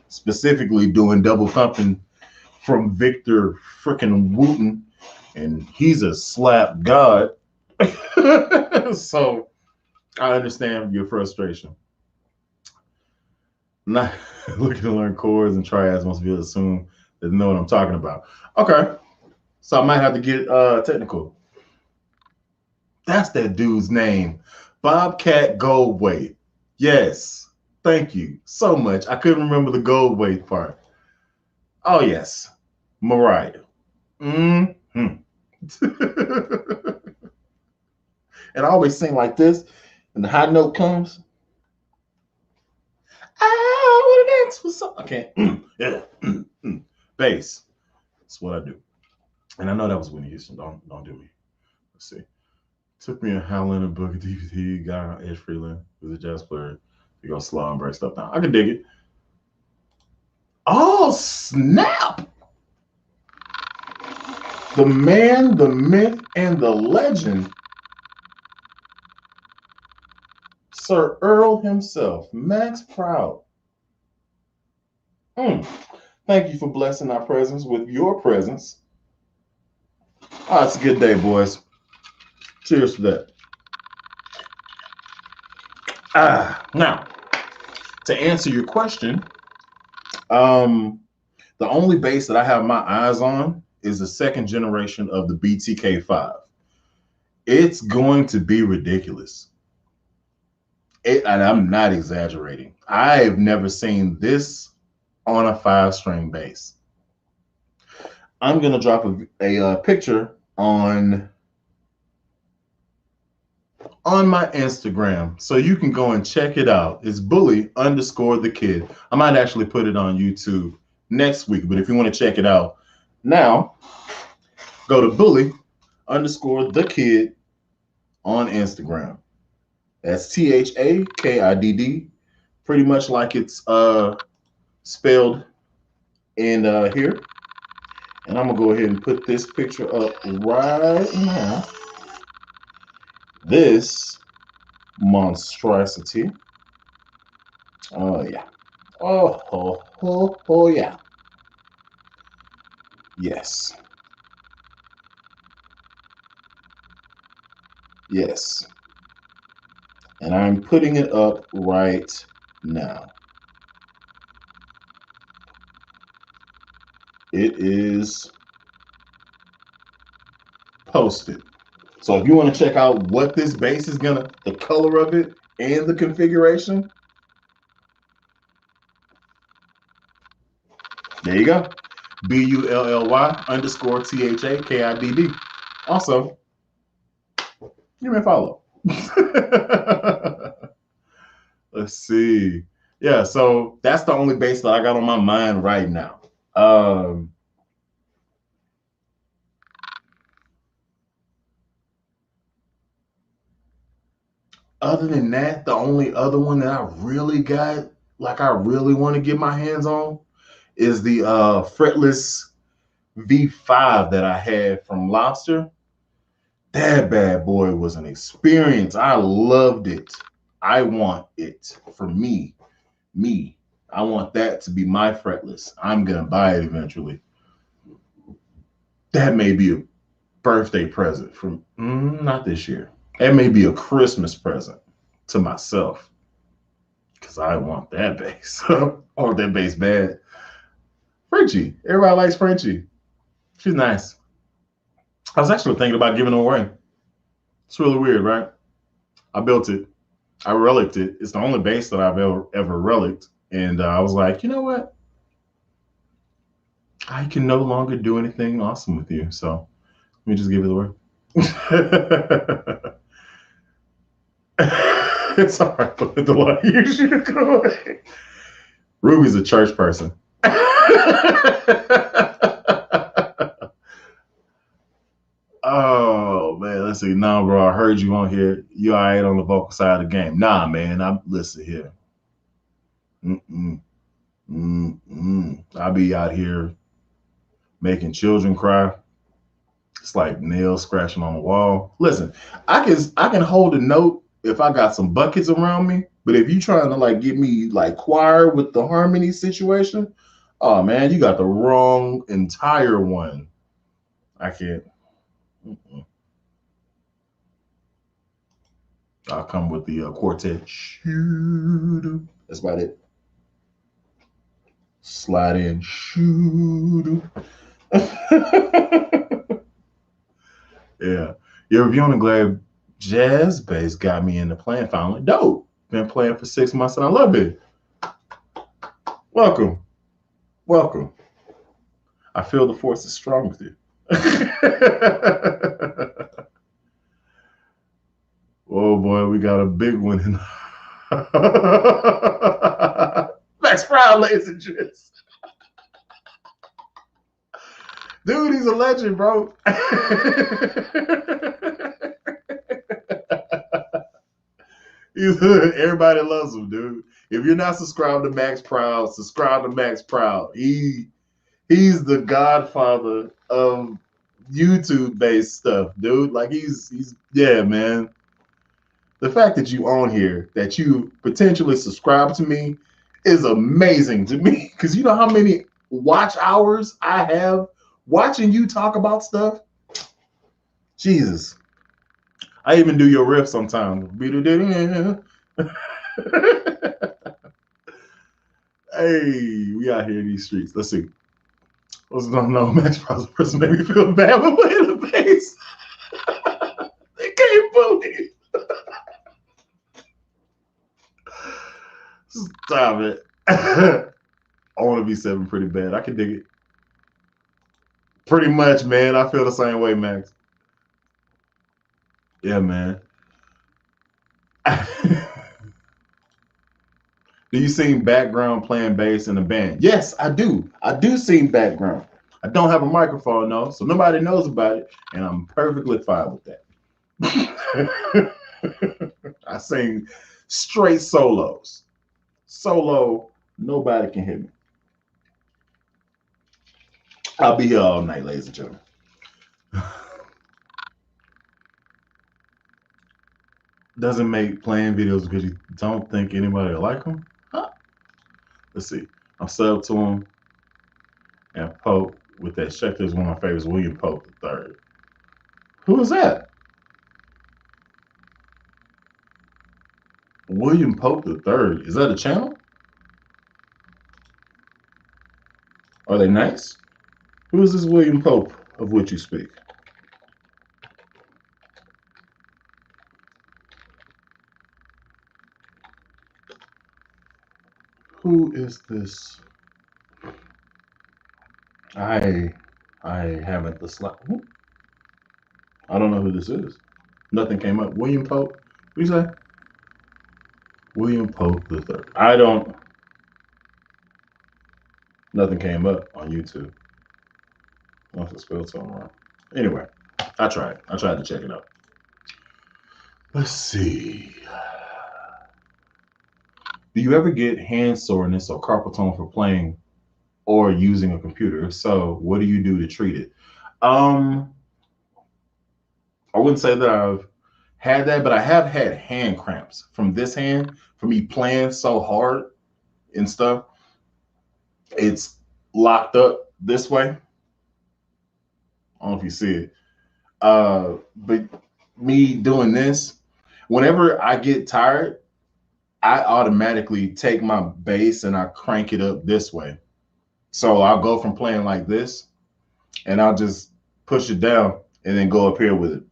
specifically doing double thumping from Victor frickin' Wooten, and he's a slap god. So I understand your frustration. Not looking to learn chords and triads. Most people assume they know what I'm talking about. Okay, so I might have to get technical. That's that dude's name, Bobcat Goldthwait. Yes, thank you so much. I couldn't remember the Goldthwait part. Oh yes, Mariah. And I always sing like this, and the high note comes. I want to dance with some. Okay, yeah, bass. That's what I do. And I know that was Whitney Houston. Don't do me. Let's see. Took me a howling a book, a DVD guy on Ed Freeland, who's a jazz player. You go slow and break stuff down. I can dig it. Oh snap! The man, the myth, and the legend, Sir Earl himself, Max Proud. Thank you for blessing our presence with your presence. Oh, it's a good day, boys. Cheers to that. Now, to answer your question, the only bass that I have my eyes on is the second generation of the BTK5. It's going to be ridiculous. And I'm not exaggerating. I've never seen this on a 5-string bass. I'm going to drop a picture on my Instagram so you can go and check it out. It's bully_the_kid. I might actually put it on YouTube next week, but if you want to check it out now, go to bully_the_kid on Instagram. That's THAKIDD, pretty much like it's spelled in here. And I'm gonna go ahead and put this picture up right now. This monstrosity. Oh yeah. Oh yeah. Yes. Yes. And I'm putting it up right now. It is posted. So if you want to check out what this bass is gonna, the color of it and the configuration, there you go. BULLY_THAKIDD. Also, you may follow. Let's see. Yeah, so that's the only bass that I got on my mind right now. Other than that, the only other one that I really got, like I really want to get my hands on, is the fretless V5 that I had from Lobster. That bad boy was an experience. I loved it. I want it for me. I want that to be my fretless. I'm going to buy it eventually. That may be a birthday present from not this year. That may be a Christmas present to myself because I want that bass. I want that bass bad. Frenchie. Everybody likes Frenchie. She's nice. I was actually thinking about giving her away. It's really weird, right? I built it. I relicked it. It's the only bass that I've ever relicked. And I was like, you know what? I can no longer do anything awesome with you. So let me just give it away. It's all right, but the light you should go away. Ruby's a church person. Oh man, let's see. Nah, bro, I heard you on here. You all right on the vocal side of the game? Nah, man. I'm listen here. I'll be out here making children cry. It's like nails scratching on the wall. Listen, I can hold a note if I got some buckets around me, but if you trying to like get me like choir with the harmony situation, oh man, you got the wrong entire one. I can't. I'll come with the quartet. Shoot. That's about it. Slide in. Shoot. Yeah. Your review on the Glad Jazz bass got me into playing finally. Dope. Been playing for 6 months and I love it. Welcome. Welcome. I feel the force is strong with you. Oh boy, we got a big one in Max Proud, ladies and gents. Dude, he's a legend, bro. Everybody loves him, dude. If you're not subscribed to Max Proud, subscribe to Max Proud. He's the godfather of YouTube based stuff, dude. Like he's yeah, man. The fact that you on here, that you potentially subscribe to me, is amazing to me. Because you know how many watch hours I have watching you talk about stuff. Jesus, I even do your riff sometimes. Hey, we out here in these streets. Let's see. What's don't know? Max Proud's person made me feel bad, but playing the bass. They can't believe. Stop it. I want to be 7 pretty bad. I can dig it. Pretty much, man. I feel the same way, Max. Yeah, man. Do you sing background playing bass in a band? Yes, I do. I do sing background. I don't have a microphone though, so nobody knows about it, and I'm perfectly fine with that. I sing straight solos. Solo, nobody can hear me. I'll be here all night, ladies and gentlemen. Doesn't make playing videos because you don't think anybody will like them? Huh? Let's see. I'm sub to him and Pope with that Schechter is one of my favorites, William Pope III. Who is that? William Pope III. Is that a channel? Are they nice? Who is this William Pope of which you speak? Who is this? I haven't the slot. I don't know who this is. Nothing came up. William Pope. What do you say? William Pope III. I don't. Nothing came up on YouTube. I must have spelled something wrong. Anyway, I tried. I tried to check it out. Let's see. Do you ever get hand soreness or carpal tunnel for playing or using a computer? If so, what do you do to treat it? I wouldn't say that I've had that, but I have had hand cramps from this hand, from me playing so hard and stuff. It's locked up this way. I don't know if you see it. But me doing this, whenever I get tired, I automatically take my bass and I crank it up this way. So I'll go from playing like this and I'll just push it down and then go up here with it.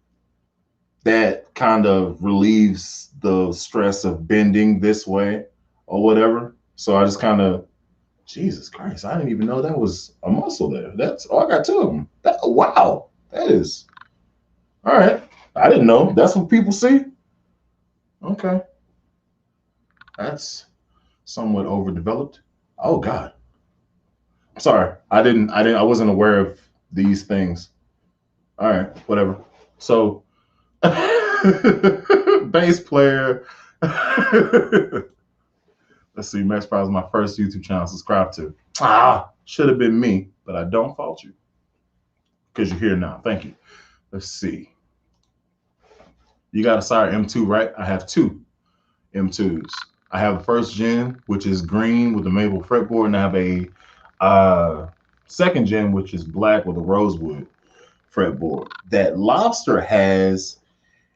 That kind of relieves the stress of bending this way or whatever. So I just kind of, Jesus Christ, I didn't even know that was a muscle there. That's, oh, I got 2 of them. Wow, that is, all right. I didn't know. That's what people see. Okay. That's somewhat overdeveloped. Oh God. Sorry. I wasn't aware of these things. All right, whatever. So bass player. Let's see, Max Proud is my first YouTube channel subscribe to. Should have been me, but I don't fault you. Because you're here now. Thank you. Let's see. You got a Sire M2, right? I have 2 M2s. I have the first gen, which is green with a maple fretboard, and I have a second gen, which is black with a rosewood fretboard. That Lobster has,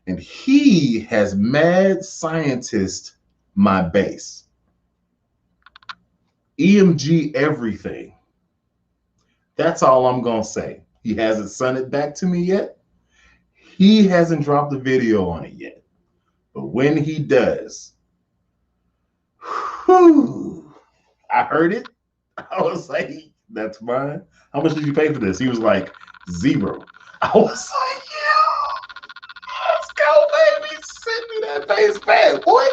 and he has mad scientist my bass. EMG everything. That's all I'm gonna say. He hasn't sent it back to me yet. He hasn't dropped a video on it yet. But when he does, whew, I heard it. I was like, that's mine. How much did you pay for this? He was like, 0. I was like, yeah, let's go, baby. Send me that bass back, boy.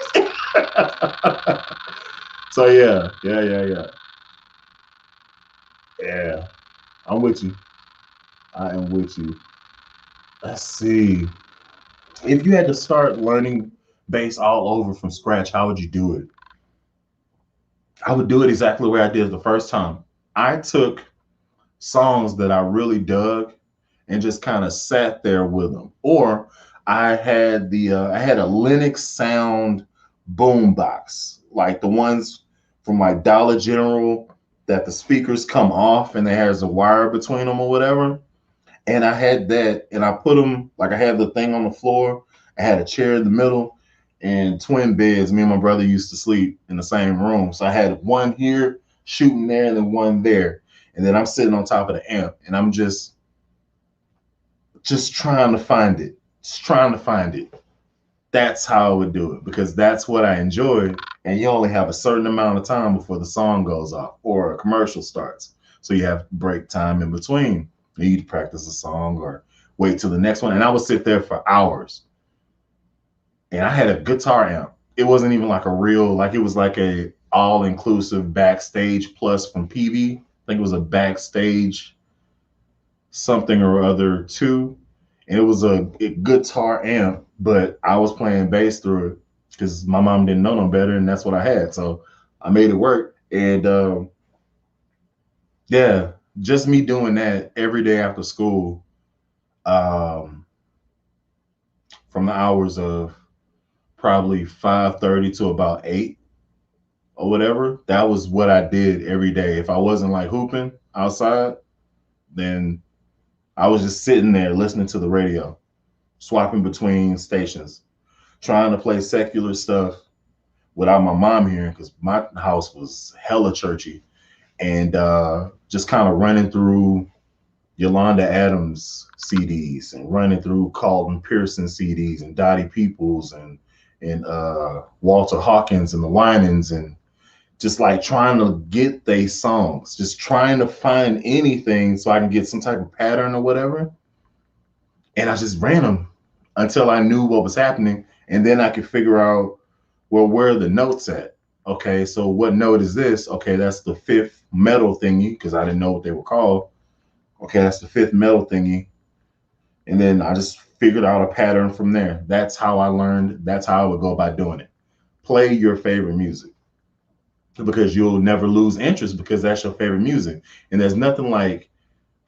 So yeah. I'm with you. I am with you. Let's see. If you had to start learning bass all over from scratch, how would you do it? I would do it exactly the way I did the first time. I took songs that I really dug and just kind of sat there with them. Or I had a Linux Sound boombox, like the ones from like Dollar General that the speakers come off and there has a wire between them or whatever. And I had that, and I put them like I had the thing on the floor. I had a chair in the middle, and twin beds. Me and my brother used to sleep in the same room, so I had one here shooting there, and then one there, and then I'm sitting on top of the amp, and I'm just trying to find it, just trying to find it. That's how I would do it because that's what I enjoy. And you only have a certain amount of time before the song goes off or a commercial starts. So you have break time in between. You need to practice a song or wait till the next one. And I would sit there for hours. And I had a guitar amp. It wasn't even like a real, like it was like a all-inclusive backstage plus from PV. I think it was a backstage something or other too. And it was a guitar amp, but I was playing bass through it because my mom didn't know no better, and that's what I had. So I made it work. And yeah, just me doing that every day after school, um, from the hours of probably 5:30 to about 8 or whatever. That was what I did every day. If I wasn't like hooping outside, then I was just sitting there listening to the radio, swapping between stations, trying to play secular stuff without my mom hearing because my house was hella churchy, and just kind of running through Yolanda Adams CDs and running through Carlton Pearson CDs and Dottie Peoples and Walter Hawkins and the Winans, and just like trying to get they songs, just trying to find anything so I can get some type of pattern or whatever. And I just ran them until I knew what was happening. And then I could figure out, well, where are the notes at? Okay, so what note is this? Okay, that's the fifth metal thingy, because I didn't know what they were called. Okay, that's the fifth metal thingy. And then I just figured out a pattern from there. That's how I learned. That's how I would go about doing it. Play your favorite music because you'll never lose interest because that's your favorite music. And there's nothing like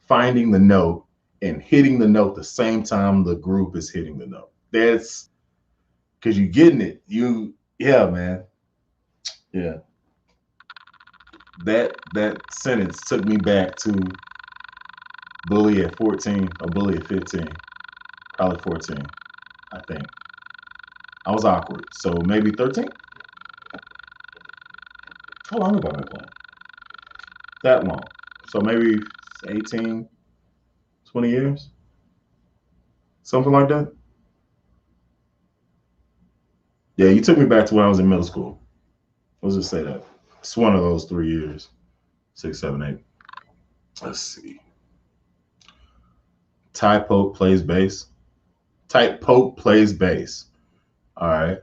finding the note and hitting the note the same time the group is hitting the note. That's because you're getting it. Yeah, man. Yeah. That sentence took me back to Bully at 14 or Bully at 15. Probably 14, I think. I was awkward. So maybe 13? How long have I been playing? That long. So maybe 18, 20 years? Something like that? Yeah, you took me back to when I was in middle school. Let's just say that. It's one of those 3 years. 6, 7, 8. Let's see. Ty Pope plays bass. Ty Pope plays bass. All right.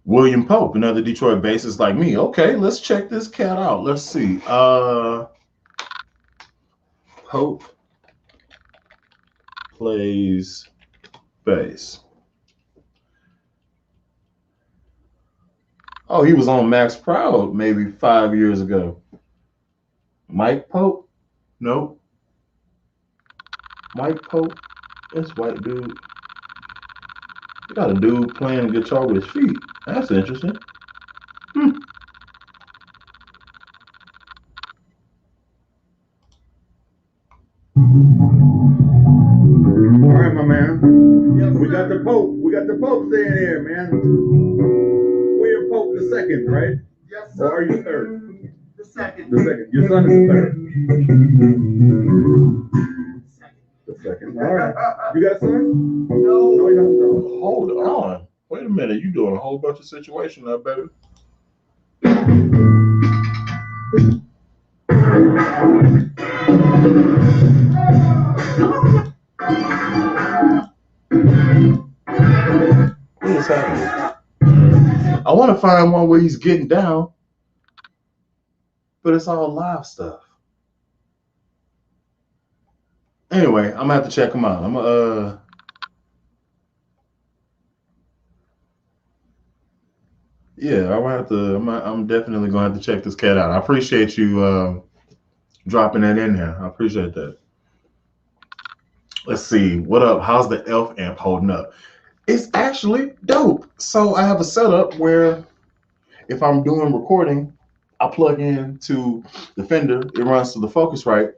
William Pope, another Detroit bassist like me. Okay, let's check this cat out. Let's see. Pope plays bass. Oh, he was on Max Proud maybe 5 years ago. Mike Pope? Nope. Mike Pope? This white dude. You got a dude playing guitar with his feet. That's interesting. All right, my man. Yes, we got the Pope. We got the Pope staying here, man. William Pope the second, right? Yes, sir. Or are you third? The second. The second. Your son is the third. The second. All right. You got a son? No. No, you don't. Hold on. Wait a minute. You doing a whole bunch of situations now, baby. What is happening? I want to find one where he's getting down, but it's all live stuff. Anyway, I'm gonna have to check him out. Yeah, I'm gonna have to. I'm definitely gonna have to check this cat out. I appreciate you dropping that in there. I appreciate that. Let's see. What up? How's the Elf amp holding up? It's actually dope. So I have a setup where if I'm doing recording, I plug in to the Fender. It runs to the Focusrite,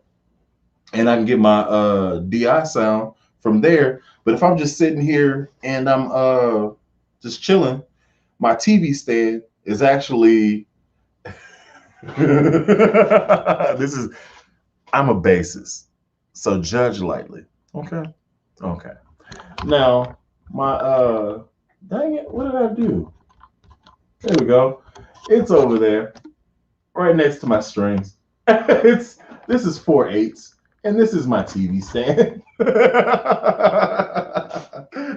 and I can get my DI sound from there. But if I'm just sitting here and I'm just chilling, my TV stand is actually this is I'm a bassist, so judge lightly. Okay. Okay. Now my dang it, what did I do? There we go. It's over there, right next to my strings. it's This is 4/8, and this is my TV stand.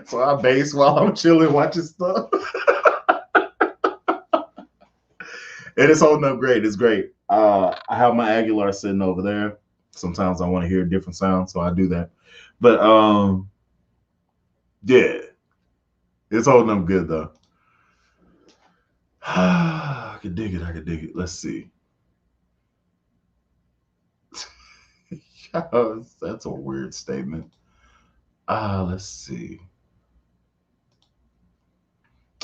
So I bass while I'm chilling, watching stuff. And it's holding up great. It's great. I have my Aguilar sitting over there. Sometimes I want to hear a different sound, so I do that. But yeah, it's holding up good though. I could dig it. I could dig it. Let's see. That's a weird statement. Let's see.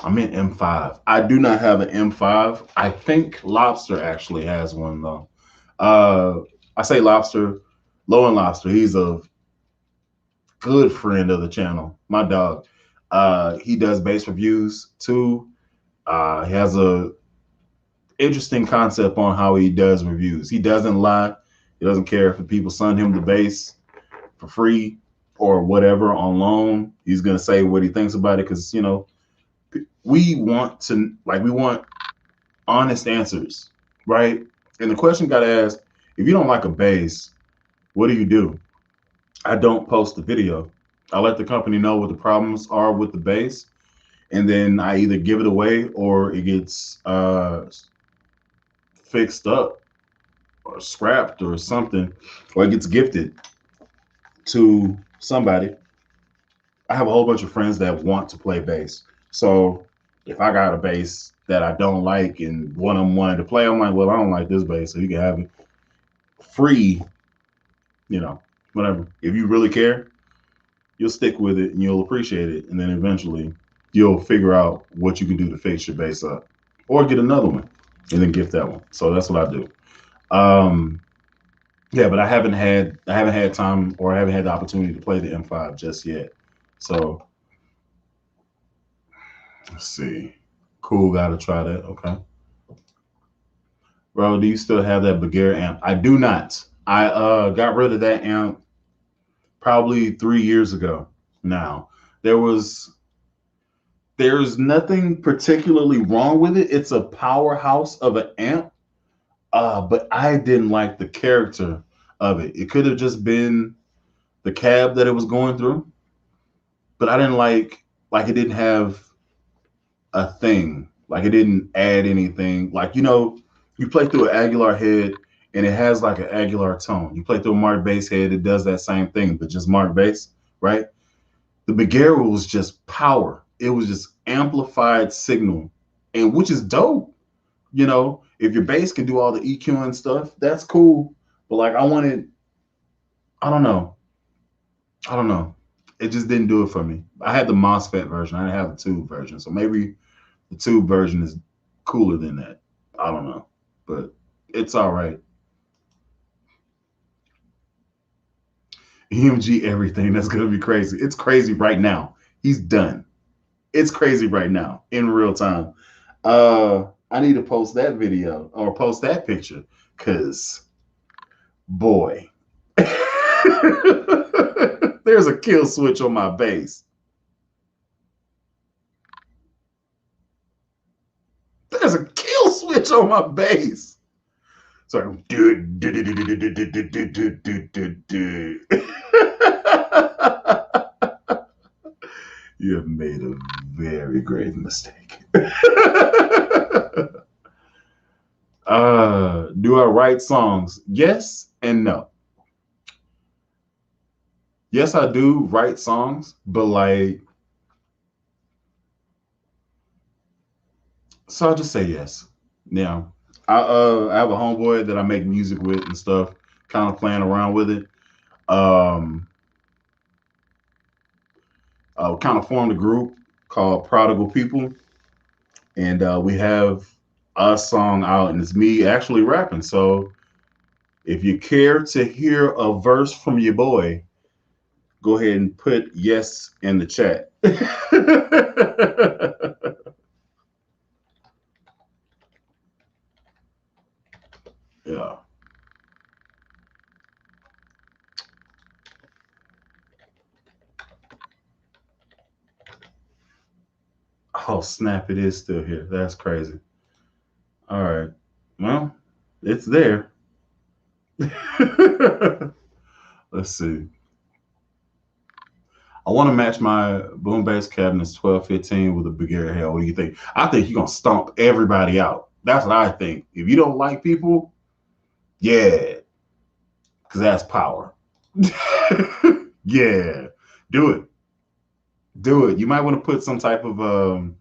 I'm in M5. I do not have an M5. I think Lobster actually has one though. I say Lobster, Low and Lobster. He's a good friend of the channel. My dog. He does bass reviews too. He has a interesting concept on how he does reviews. He doesn't lie. He doesn't care if the people send him the bass for free or whatever on loan. He's gonna say what he thinks about it because we want honest answers, right? And the question got asked: if you don't like a bass, what do you do? I don't post the video. I let the company know what the problems are with the bass, and then I either give it away or it gets fixed up or scrapped or something, or it gets gifted to somebody. I have a whole bunch of friends that want to play bass. So if I got a bass that I don't like and one of them wanted to play, I'm like, well, I don't like this bass, so you can have it free, whatever. If you really care, you'll stick with it and you'll appreciate it. And then eventually you'll figure out what you can do to fix your bass up or get another one and then gift that one. So that's what I do. Yeah, but I haven't had time or I haven't had the opportunity to play the M5 just yet. So let's see. Cool, gotta try that. Okay. Bro, do you still have that Bagheera amp? I do not. I got rid of that amp probably 3 years ago now. There's nothing particularly wrong with it. It's a powerhouse of an amp. But I didn't like the character of it. It could have just been the cab that it was going through, but I didn't like it didn't have a thing. Like it didn't add anything. Like, you play through an Aguilar head and it has like an Aguilar tone. You play through a Mark bass head, it does that same thing, but just Mark bass, right? The Bagheera was just power. It was just amplified signal, and which is dope. If your bass can do all the EQ and stuff, that's cool. But like I don't know. I don't know. It just didn't do it for me. I had the MOSFET version. I didn't have the tube version. So maybe the tube version is cooler than that. I don't know. But it's all right. EMG everything. That's going to be crazy. It's crazy right now. He's done. It's crazy right now in real time. I need to post that video or post that picture because, boy, there's a kill switch on my bass. There's a kill switch on my bass. So you have made a very grave mistake. Do I write songs? Yes and no. Yes, I do write songs, but like, so I'll just say yes. Yeah. I have a homeboy that I make music with and stuff, kind of playing around with it. Um, kind of formed a group called Prodigal People, and we have a song out, and it's me actually rapping. So if you care to hear a verse from your boy, go ahead and put yes in the chat. Yeah. Oh snap! It is still here. That's crazy. All right. Well, it's there. Let's see. I want to match my boom bass cabinets 1215 with a Bulgaria Hell. What do you think? I think you're gonna stomp everybody out. That's what I think. If you don't like people, yeah, because that's power. Yeah, do it. Do it. You might want to put some type of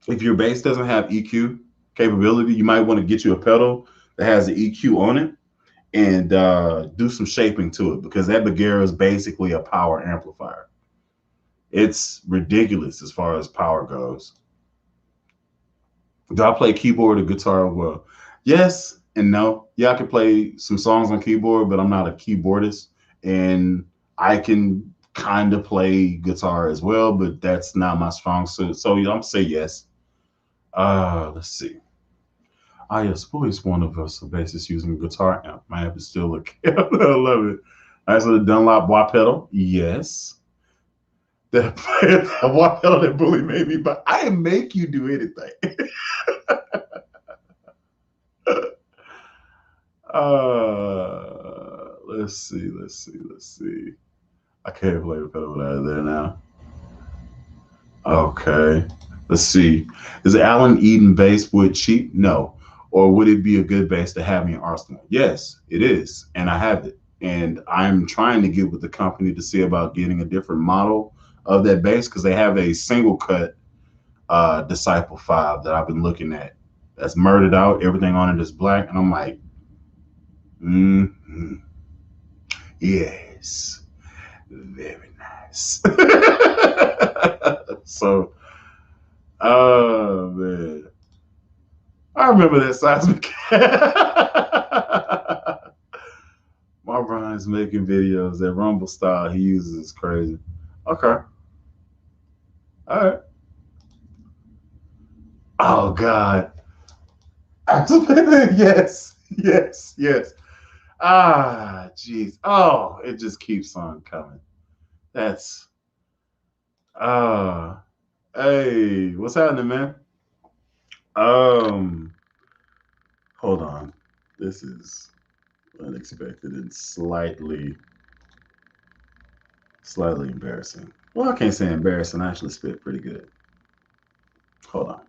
if your bass doesn't have EQ capability, you might want to get you a pedal that has the EQ on it and do some shaping to it because that Bagheera is basically a power amplifier. It's ridiculous as far as power goes. Do I play keyboard or guitar? Well, yes and no. Yeah, I can play some songs on keyboard, but I'm not a keyboardist. And I can kind of play guitar as well, but that's not my strong suit. So yeah, I'm say yes. Let's see. Ah, yes, boys, one of us a bassist using a guitar amp. My amp is still looking. I love it. Nice little Dunlop wah pedal. Yes. That wah pedal that bully made me, but I didn't make you do anything. Let's see, let's see, let's see. I can't play the pedal out of there now. Okay. Let's see. Is Alan Eden bass wood cheap? No. Or would it be a good bass to have in your arsenal? Yes, it is. And I have it. And I'm trying to get with the company to see about getting a different model of that bass because they have a single cut Disciple 5 that I've been looking at. That's murdered out. Everything on it is black. And I'm like, mm-hmm. Yes. Very nice. So, oh man, I remember that seismic. My Brian's making videos that Rumble style he uses is crazy. Okay, all right. Oh God. Yes, yes, yes. Ah, jeez. Oh, it just keeps on coming. That's uh hey, what's happening, man? Um, hold on. This is unexpected and slightly embarrassing. Well, I can't say embarrassing. I actually spit pretty good. Hold on.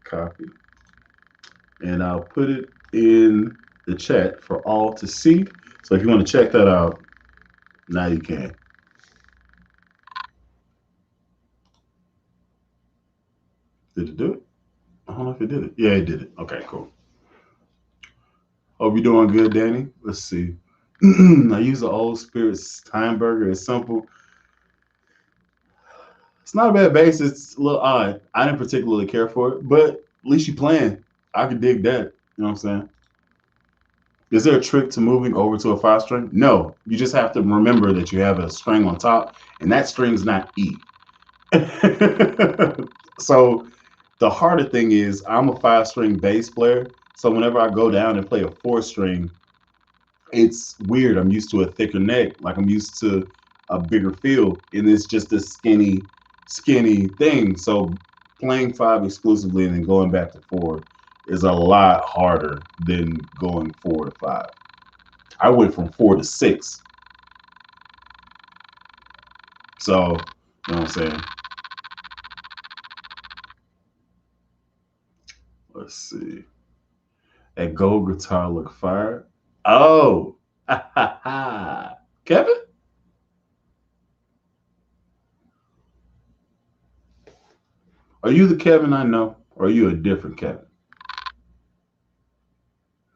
Copy. And I'll put it in the chat for all to see. So if you want to check that out, now you can. Did it do it? I don't know if it did it. Yeah, it did it. Okay, cool. Hope you're doing good, Danny. Let's see. I use the old Spirits Steinberger. It's simple. It's not a bad bass. It's a little odd. I didn't particularly care for it, but at least you playing. I could dig that. You know what I'm saying? Is there a trick to moving over to a 5 string? No. You just have to remember that you have a string on top, and that string's not E. So the harder thing is I'm a 5 string bass player. So whenever I go down and play a 4 string, it's weird. I'm used to a thicker neck, like I'm used to a bigger feel, and it's just a skinny thing. So Playing 5 exclusively and then going back to 4 is a lot harder than going 4 to 5. I went from 4 to 6. So, you know what I'm saying? Let's see. That gold guitar look fire. Oh, Kevin, are you the Kevin I know, or are you a different Kevin?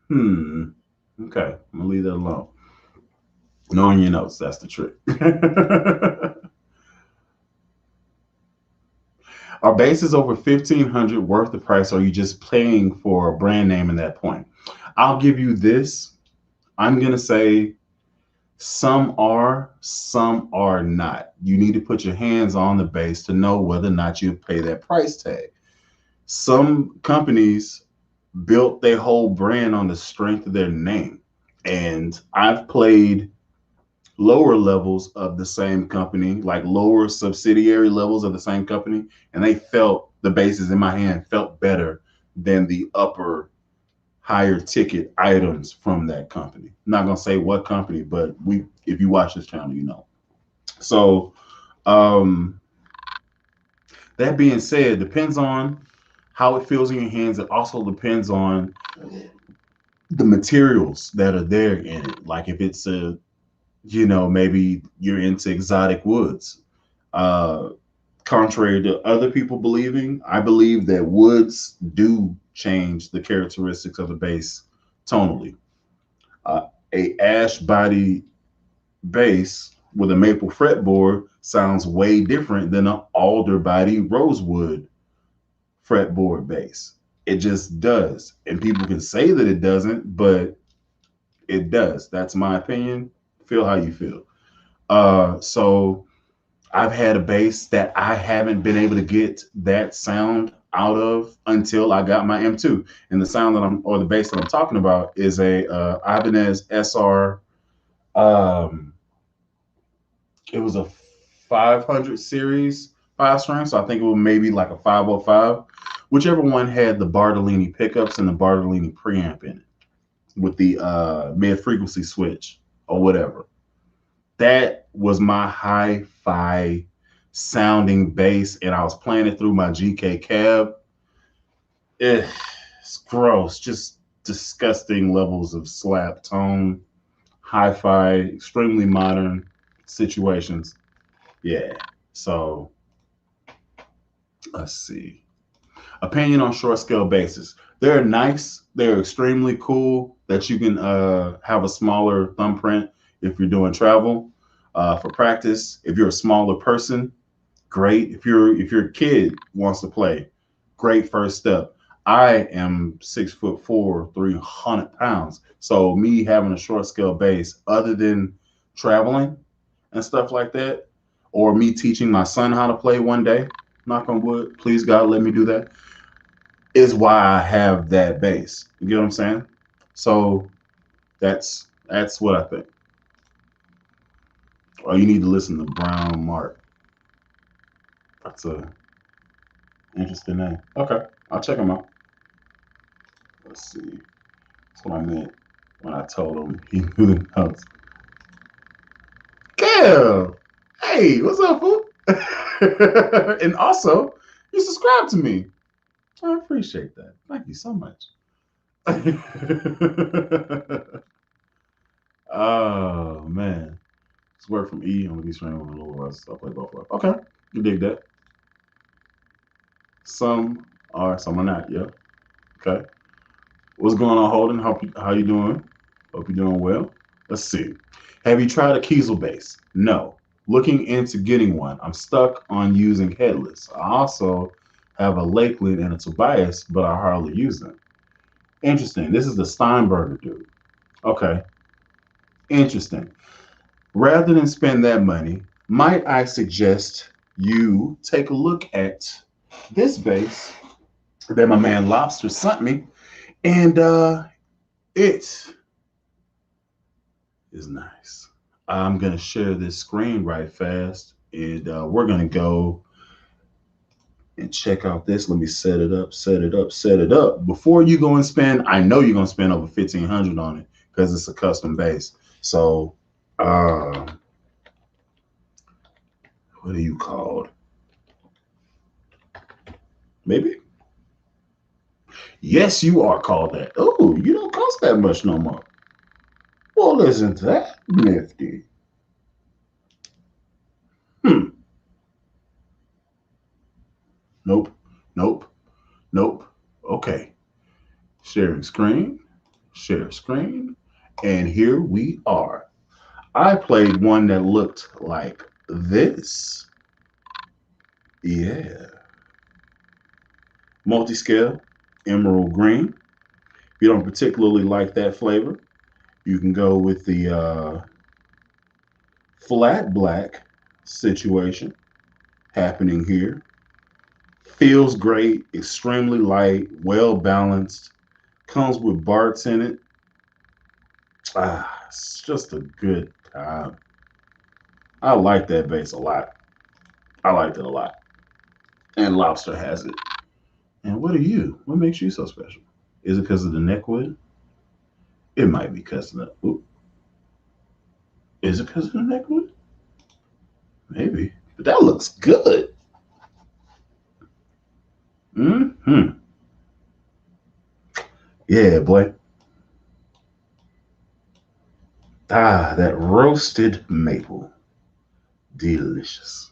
Hmm. Okay, I'm gonna leave that alone. Knowing your notes, that's the trick. Are bases over 1,500 worth the price? Or are you just paying for a brand name in that point? I'll give you this. I'm gonna say some are not. You need to put your hands on the base to know whether or not you pay that price tag. Some companies built their whole brand on the strength of their name. And I've played lower levels of the same company, like lower subsidiary levels of the same company, and they felt the bases in my hand felt better than the upper higher ticket items from that company. I'm not gonna say what company, but we if you watch this channel, you know. So um that being said, depends on how it feels in your hands. It also depends on the materials that are there in it. Like if it's a, maybe you're into exotic woods. Uh, Contrary to other people believing, I believe that woods do change the characteristics of the bass tonally. Uh, a ash body bass with a maple fretboard sounds way different than an alder body rosewood fretboard bass. It just does. And people can say that it doesn't, but it does. That's my opinion. Feel how you feel. So I've had a bass that I haven't been able to get that sound out of until I got my M2. And the sound that I'm, or the bass that I'm talking about is a Ibanez SR. Um, it was a 500 series 5 string, so I think it was maybe like a 505. Whichever one had the Bartolini pickups and the Bartolini preamp in it with the mid frequency switch or whatever. That was my hi-fi sounding bass, and I was playing it through my GK cab. It's gross, just disgusting levels of slap tone, hi-fi, extremely modern situations. Yeah. So let's see. Opinion on short scale basses. They're nice. They're extremely cool that you can have a smaller thumbprint if you're doing travel for practice. If you're a smaller person, great. If your kid wants to play, great first step. I am 6'4", 300 pounds. So me having a short scale bass, other than traveling and stuff like that, or me teaching my son how to play one day, knock on wood, please God, let me do that, is why I have that bass. You get what I'm saying? So that's what I think. Or you need to listen to Brown Mark. That's a interesting name. Okay, I'll check him out. Let's see. That's what I meant when I told him he knew the notes. Gail, hey, what's up, fool? And also, you subscribe to me. I appreciate that. Thank you so much. Oh man, it's work from E on the B string on the lower rise. I'll play both of them. Okay, you dig that? Some are, some are not. Yeah. Okay. What's going on, Holden? How you doing? Hope you're doing well. Let's see. Have you tried a Kiesel bass? No. Looking into getting one. I'm stuck on using headless. I also have a Lakeland and a Tobias, but I hardly use them. Interesting. This is the Steinberger dude. Okay. Interesting. Rather than spend that money, might I suggest you take a look at this bass that my man Lobster sent me, and it is nice. I'm gonna share this screen right fast, and we're gonna go and check out this. Let me set it up, set it up, set it up. Before you go and spend, I know you're gonna spend over 1,500 on it because it's a custom base. So, uh, what are you called? Maybe. Yes, you are called that. Oh, you don't cost that much no more. Well, isn't that nifty? Hmm. Nope. Nope. Nope. Okay. Sharing screen. Share screen. And here we are. I played one that looked like this. Yeah. Multi-scale, emerald green. If you don't particularly like that flavor, you can go with the flat black situation happening here. Feels great, extremely light, well balanced. Comes with Barts in it. It's just a good time. I like that bass a lot. I liked it a lot. And Lobster has it. And what are you? What makes you so special? Is it because of the neckwood? It might be because of the. Ooh, is it because of the neckwood? Maybe. But that looks good. Hmm. Yeah, boy. That roasted maple. Delicious.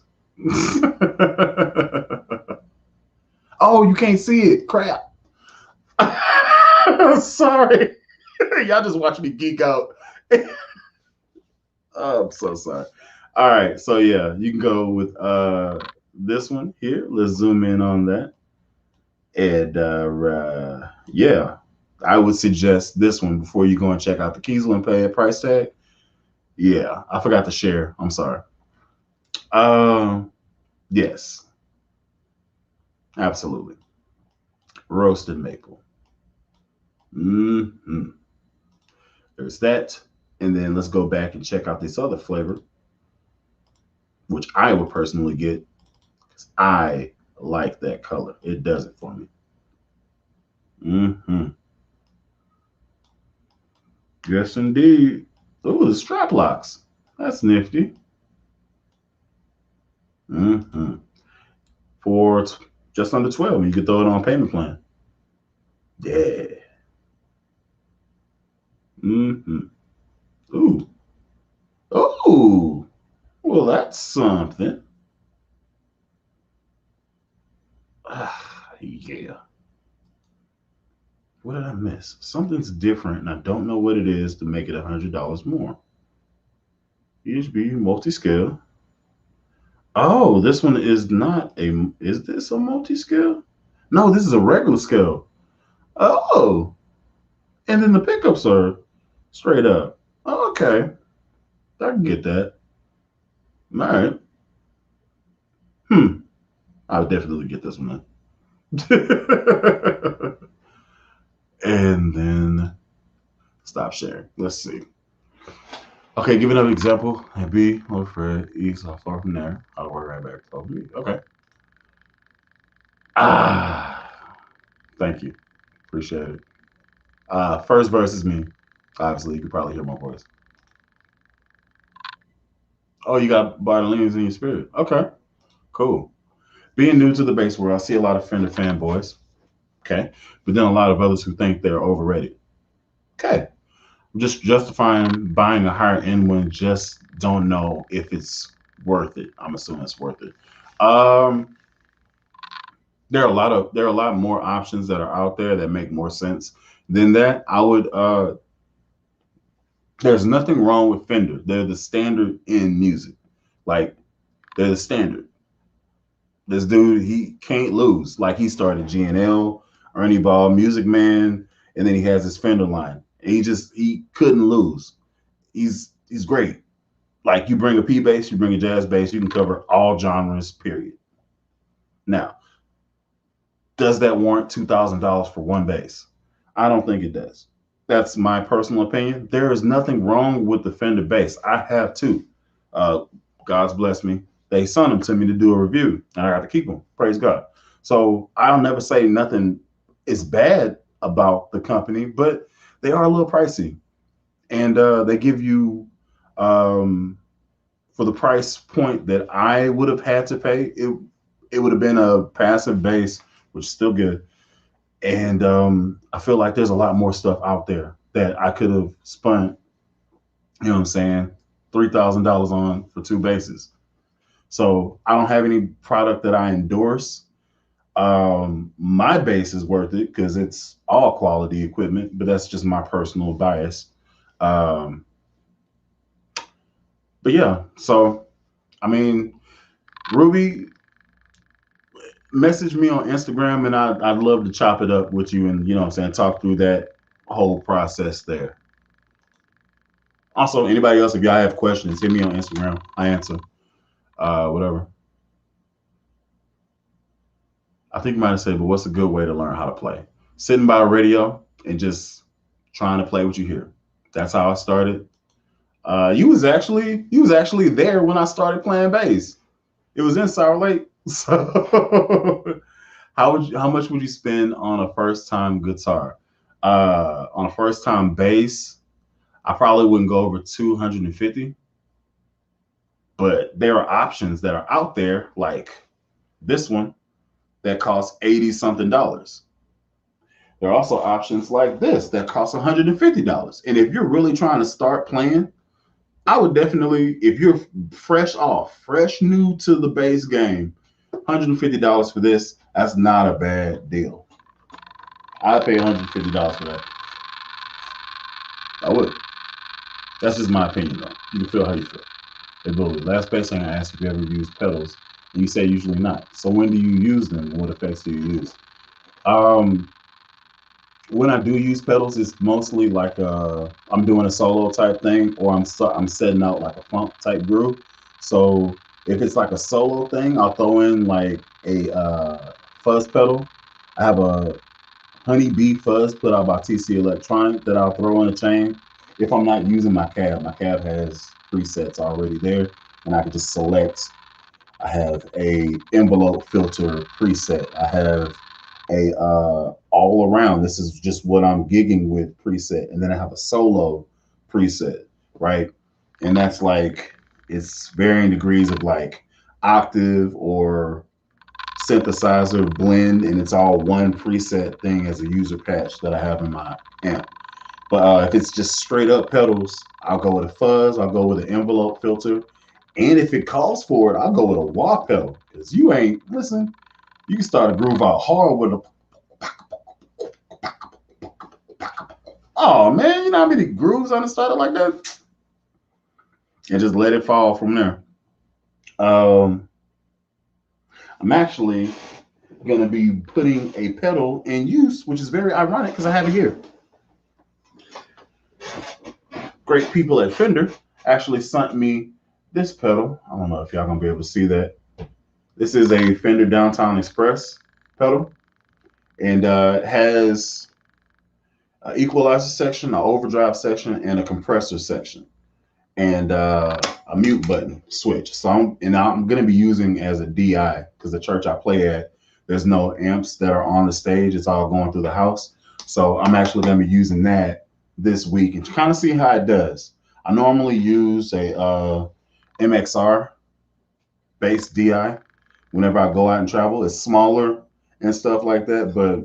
Oh, you can't see it. Crap. Sorry. Y'all just watch me geek out. Oh, I'm so sorry. All right. So yeah, you can go with this one here. Let's zoom in on that. And yeah, I would suggest this one before you go and check out the Kiesel and pay a price tag. Yeah, I forgot to share. I'm sorry. Yes, absolutely. Roasted maple. Hmm. There's that. And then let's go back and check out this other flavor, which I would personally get. I like that color. It does it for me. Hmm. Yes, indeed. Oh, the strap locks. That's nifty. Hmm. For just under 12, you could throw it on payment plan. Yeah. Hmm. Ooh. Ooh. Well, that's something. Yeah. What did I miss? Something's different, and I don't know what it is to make it $100 more. EHB multi-scale. Oh, this one is not a. Is this a multi-scale? No, this is a regular scale. Oh, and then the pickups are straight up. Oh, okay, I can get that. All right. I would definitely get this one then. And then stop sharing. Let's see. Okay, give another example. And B, look for E, so far from there. I'll work right back. Oh, B. Okay. Ah, thank you. Appreciate it. First verse is me. Obviously, you can probably hear my voice. Oh, you got Bartolini's in your spirit. Okay, cool. Being new to the bass world, I see a lot of Fender fanboys. Okay, but then a lot of others who think they're overrated. Okay, I'm just justifying buying a higher end one. Just don't know if it's worth it. I'm assuming it's worth it. Um, there are a lot more options that are out there that make more sense than that. I would there's nothing wrong with Fender. They're the standard in music. Like they're the standard. This dude, he can't lose. Like he started GNL, Ernie Ball, Music Man, and then he has his Fender line. And he couldn't lose. He's great. Like you bring a P bass, you bring a jazz bass, you can cover all genres, period. Now, does that warrant $2,000 for one bass? I don't think it does. That's my personal opinion. There is nothing wrong with the Fender bass. I have two. Uh, God's blessed me. They sent them to me to do a review, and I got to keep them. Praise God. So I'll never say nothing is bad about the company, but they are a little pricey, and they give you um, for the price point that I would have had to pay. It would have been a passive base, which is still good, and I feel like there's a lot more stuff out there that I could have spent. You know what I'm saying? $3,000 on for two bases. So I don't have any product that I endorse. My base is worth it because it's all quality equipment, but that's just my personal bias. Um, but yeah, so I mean, Ruby, message me on Instagram, and I'd love to chop it up with you, and you know what I'm saying, talk through that whole process there. Also, anybody else, if y'all have questions, hit me on Instagram. I answer. Whatever. I think you might have said, but what's a good way to learn how to play? Sitting by a radio and just trying to play what you hear. That's how I started. You was actually there when I started playing bass. It was in Sour Lake. So how much would you spend on a first time guitar? On a first time bass, I probably wouldn't go over 250, but there are options that are out there like this one that costs 80 something dollars. There are also options like this that cost $150. And if you're really trying to start playing, I would definitely, if you're fresh new to the bass game, $150 for this, that's not a bad deal. I'd pay $150 for that. I would. That's just my opinion, though. You can feel how you feel. Hey, Bully, last question I asked if you ever use pedals, and you say usually not. So when do you use them, and what effects do you use? Um, when I do use pedals, it's mostly like I'm doing a solo type thing, or I'm setting out like a funk type groove. So if it's like a solo thing, I'll throw in like a fuzz pedal. I have a Honey Bee Fuzz put out by TC Electronic that I'll throw in a chain. If I'm not using my cab has presets already there, and I can just select. I have a envelope filter preset. I have a all around. This is just what I'm gigging with preset, and then I have a solo preset, right? And that's like it's varying degrees of like octave or synthesizer blend, and it's all one preset thing as a user patch that I have in my amp. But if it's just straight up pedals, I'll go with a fuzz. I'll go with an envelope filter, and if it calls for it, I'll go with a wah pedal. Cause you ain't listen. You can start a groove out hard with a. Oh man, you know how many grooves I done started like that, and just let it fall from there. Um, I'm actually gonna be putting a pedal in use, which is very ironic because I have it here. Great people at Fender actually sent me this pedal. I don't know if y'all gonna be able to see that. This is a Fender Downtown Express pedal, and it has an equalizer section, an overdrive section, and a compressor section, and a mute button switch. So I'm gonna be using as a DI because the church I play at, there's no amps that are on the stage. It's all going through the house. So I'm actually gonna be using that this week and kind of see how it does. I normally use a MXR bass DI whenever I go out and travel. It's smaller and stuff like that, but you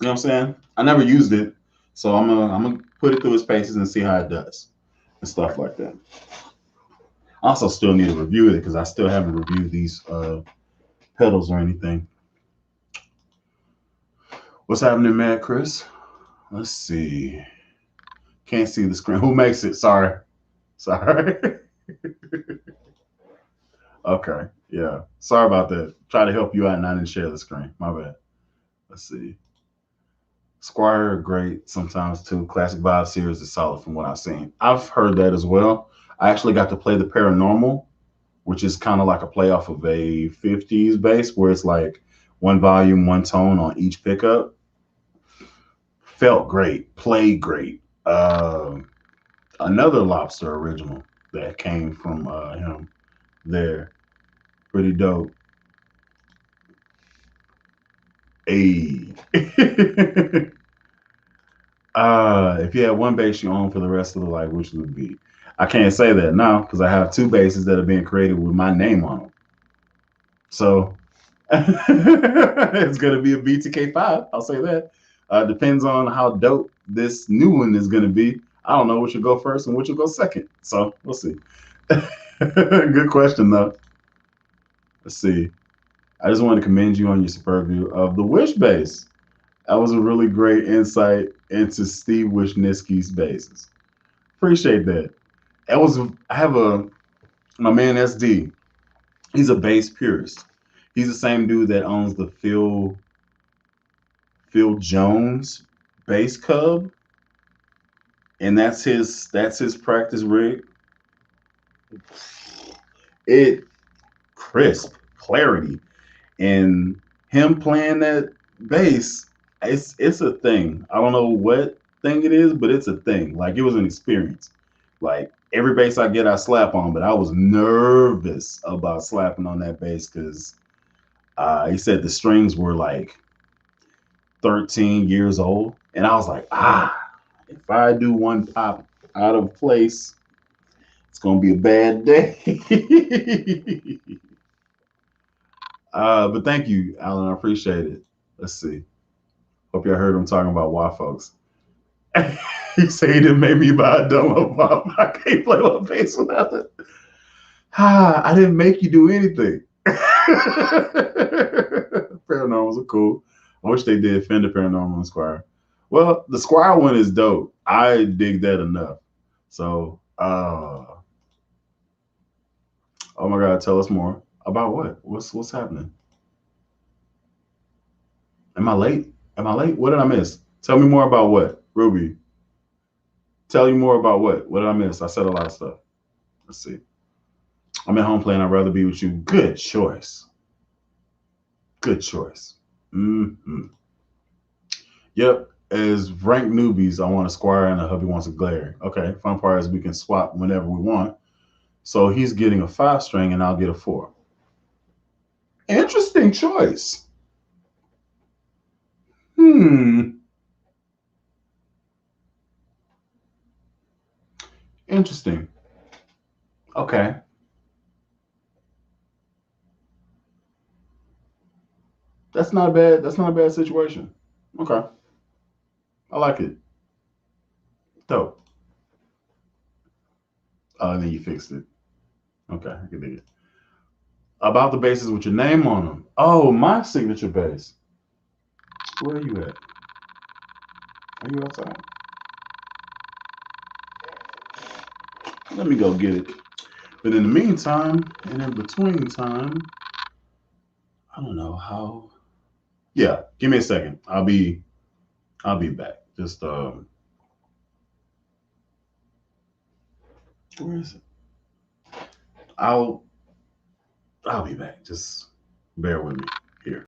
know what I'm saying? I never used it, so I'm gonna put it through its paces and see how it does and stuff like that. I also still need to review it because I still haven't reviewed these pedals or anything. What's happening, Mad Chris? Let's see. Can't see the screen. Who makes it? Sorry. Sorry. Okay. Yeah. Sorry about that. Try to help you out and I didn't share the screen. My bad. Let's see. Squire, great sometimes too. Classic Vibe series is solid from what I've seen. I've heard that as well. I actually got to play the Paranormal, which is kind of like a play off of a 50s bass where it's like one volume, one tone on each pickup. Felt great, played great. Another Lobster original that came from him there. Pretty dope. A. If you had one bass you own for the rest of the life, which would it be? I can't say that now because I have two basses that are being created with my name on them. So it's gonna be a BTK5. I'll say that. Depends on how dope this new one is gonna be. I don't know which will go first and which will go second. So we'll see. Good question though. Let's see. I just want to commend you on your superb view of the Wish bass. That was a really great insight into Steve Wisniewski's basses. Appreciate that. That was I have a my man SD. He's a bass purist. He's the same dude that owns the Phil Jones bass cub, and that's his practice rig. It crisp clarity, and him playing that bass, it's a thing. I don't know what thing it is, but it's a thing. Like it was an experience. Like every bass I get, I slap on, but I was nervous about slapping on that bass because he said the strings were like 13 years old, and I was like, if I do one pop out of place, it's gonna be a bad day. But thank you, Alan. I appreciate it. Let's see. Hope y'all heard him talking about why folks. He said he didn't make me buy a demo pop. I can't play my bass without it. I didn't make you do anything. Paranormals are cool. I wish they did Fender Paranormal and Squire. Well, the Squire one is dope. I dig that enough. So, oh my God, tell us more about what? What's happening? Am I late? Am I late? What did I miss? Tell me more about what? Ruby, tell you more about what? What did I miss? I said a lot of stuff. Let's see. I'm at home playing. I'd rather be with you. Good choice. Good choice. Mm-hmm. Yep. As ranked newbies, I want a Squire and a hubby wants a Glare. Okay. Fun part is we can swap whenever we want. So he's getting a 5 string and I'll get a 4. Interesting choice. Hmm. Interesting. Okay. That's not bad. That's not a bad situation. Okay. I like it. Dope. And then you fixed it. Okay, I can dig it. About the bases with your name on them. Oh, my signature base. Where are you at? Are you outside? Let me go get it. But in the meantime, and in between time, I don't know how. Yeah, give me a second. I'll be back. Just where is it? I'll I'll be back. Just bear with me here.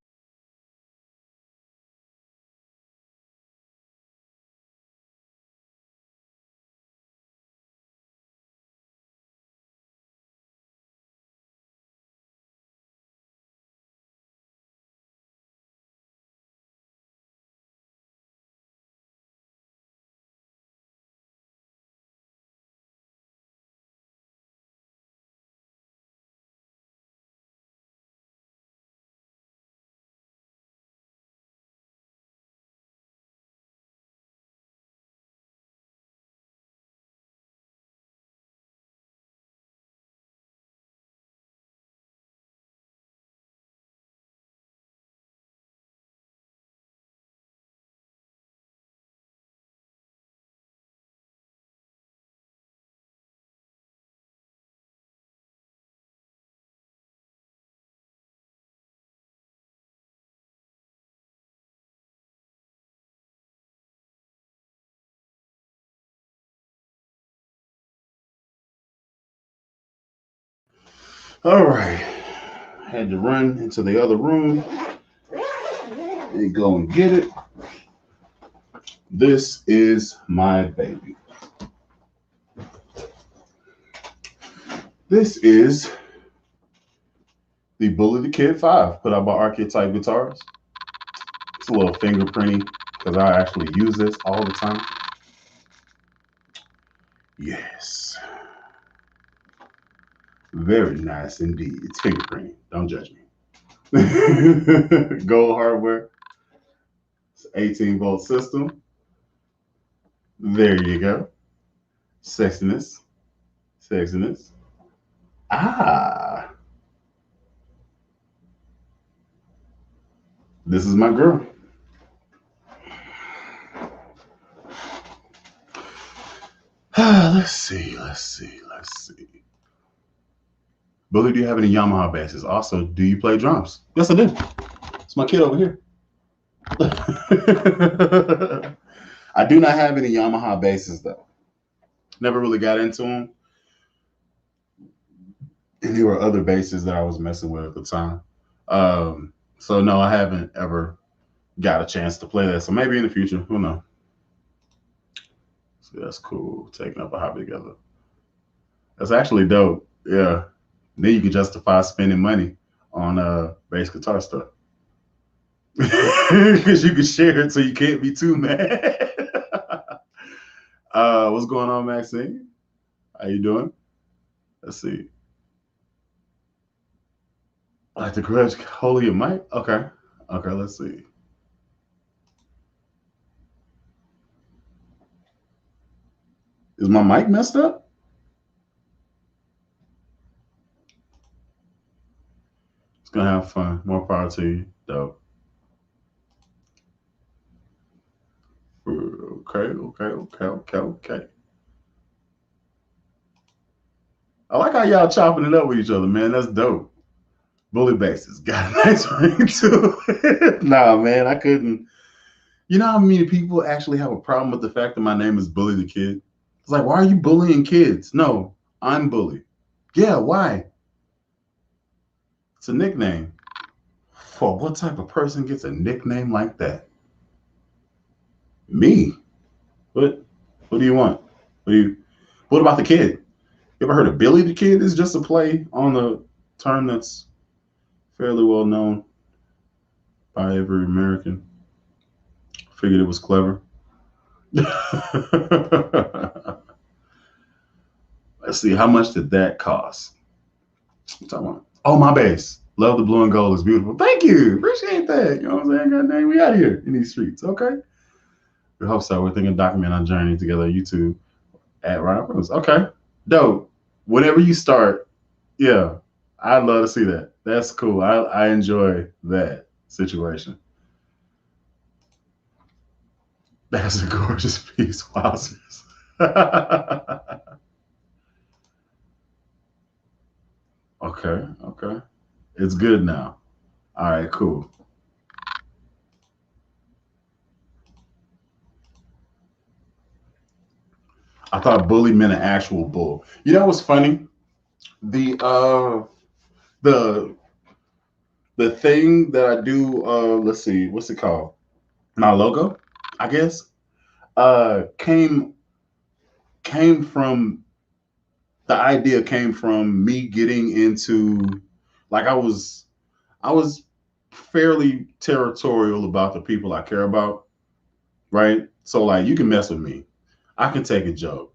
All right. Had to run into the other room and go and get it. This is my baby. This is the Bully the Kid 5 put out by Archetype Guitars. It's a little fingerprinty because I actually use this all the time. Yes. Very nice indeed. It's fingerprinting. Don't judge me. Gold hardware. It's 18-volt system. There you go. Sexiness. Sexiness. Ah. This is my girl. Let's see. Bully, do you have any Yamaha basses? Also, do you play drums? Yes, I do. It's my kid over here. I do not have any Yamaha basses though. Never really got into them. And there were other basses that I was messing with at the time. So no, I haven't ever got a chance to play that. So maybe in the future, who knows? So that's cool. Taking up a hobby together. That's actually dope. Yeah. Then you can justify spending money on bass guitar stuff. Because you can share it so you can't be too mad. What's going on, Maxine? How you doing? Let's see. I like the grudge hold of your mic? Okay. Okay, let's see. Is my mic messed up? It's gonna have fun. More power to you. Dope. Okay. I like how y'all chopping it up with each other, man. That's dope. Bully basses got a nice ring to it. Nah, man, I couldn't. You know how many people actually have a problem with the fact that my name is Bully the Kid? It's like, why are you bullying kids? No, I'm Bully. Yeah, why? It's a nickname. For what type of person gets a nickname like that? Me. What do you want? What about the kid? You ever heard of Billy the Kid? It's just a play on a term that's fairly well known by every American. Figured it was clever. Let's see, how much did that cost? Oh, my base. Love the blue and gold. It's beautiful. Thank you. Appreciate that. You know what I'm saying? God dang, we out here in these streets. Okay. We hope so. We're thinking of document our journey together on YouTube at Ryan Rose. Okay. Dope. Whenever you start, yeah, I'd love to see that. That's cool. I enjoy that situation. That's a gorgeous piece. Wowzers. Okay. It's good now. All right, cool. I thought bully meant an actual bull. You know what's funny? The the the thing that I do, let's see, what's it called? My logo, I guess, came from the idea came from me getting into like I was fairly territorial about the people I care about, right? So like you can mess with me. I can take a joke.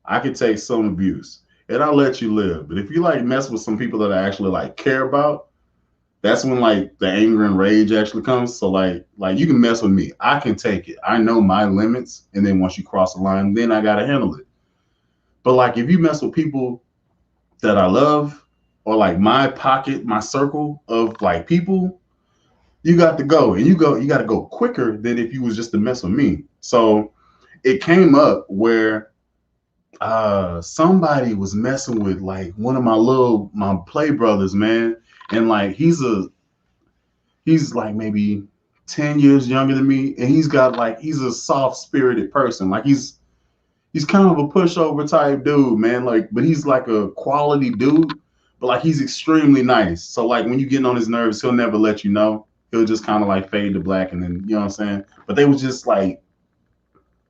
I can take some abuse. And I'll let you live. But if you like mess with some people that I actually like care about, that's when like the anger and rage actually comes. So like you can mess with me. I can take it. I know my limits. And then once you cross the line, then I gotta handle it. But like if you mess with people that I love or like my pocket, my circle of like people, you got to go. And you gotta go quicker than if you was just to mess with me. So it came up where somebody was messing with like one of my play brothers, man. And like he's like maybe 10 years younger than me, and he's a soft spirited person. Like he's kind of a pushover type dude, man. Like, but he's like a quality dude, but like he's extremely nice. So like when you getting on his nerves, he'll never let you know. He'll just kind of like fade to black, and then you know what I'm saying. But they was just like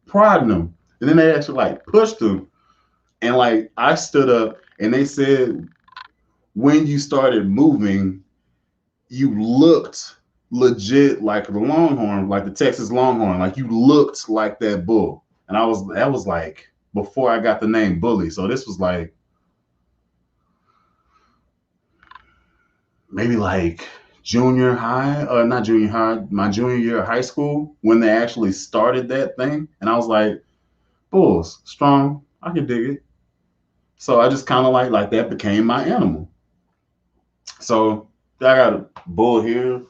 prodding him, and then they actually like pushed him, and like I stood up, and they said when you started moving, you looked legit like the Longhorn, like the Texas Longhorn. Like you looked like that bull. And that was like before I got the name Bully. So this was like maybe like junior high, not junior high, my junior year of high school when they actually started that thing. And I was like, bulls, strong, I can dig it. So I just kind of like that became my animal. So I got a bull here,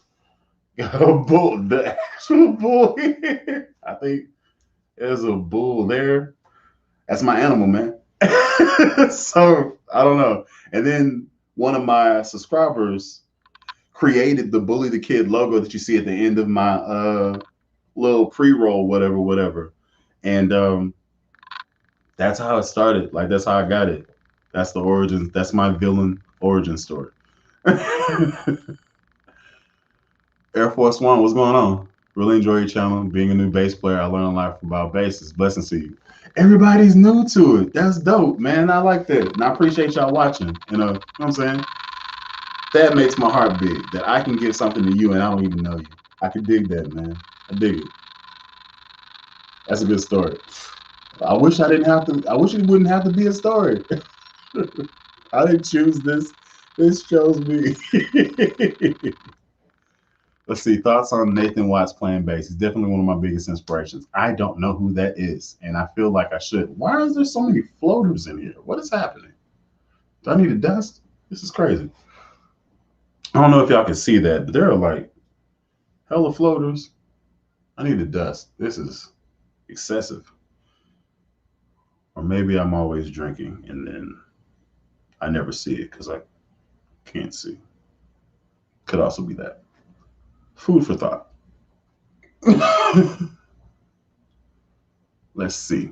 got a bull, the actual bull here. I think there's a bull there. That's my animal, man. So I don't know. And then one of my subscribers created the Bully the Kid logo that you see at the end of my little pre-roll, whatever, whatever. And that's how it started. Like that's how I got it. That's the origin. That's my villain origin story. Air Force One, what's going on? Really enjoy your channel. Being a new bass player, I learned a lot about basses. Blessings to you. Everybody's new to it. That's dope, man. I like that. And I appreciate y'all watching. You know what I'm saying? That makes my heart big. That I can give something to you and I don't even know you. I can dig that, man. I dig it. That's a good story. I wish I didn't have to. I wish it wouldn't have to be a story. I didn't choose this. This chose me. Let's see. Thoughts on Nathan Watts playing bass? He's definitely one of my biggest inspirations. I don't know who that is, and I feel like I should. Why is there so many floaters in here? What is happening? Do I need a dust? This is crazy. I don't know if y'all can see that, but there are like hella floaters. I need a dust. This is excessive. Or maybe I'm always drinking and then I never see it because I can't see. Could also be that. Food for thought. Let's see.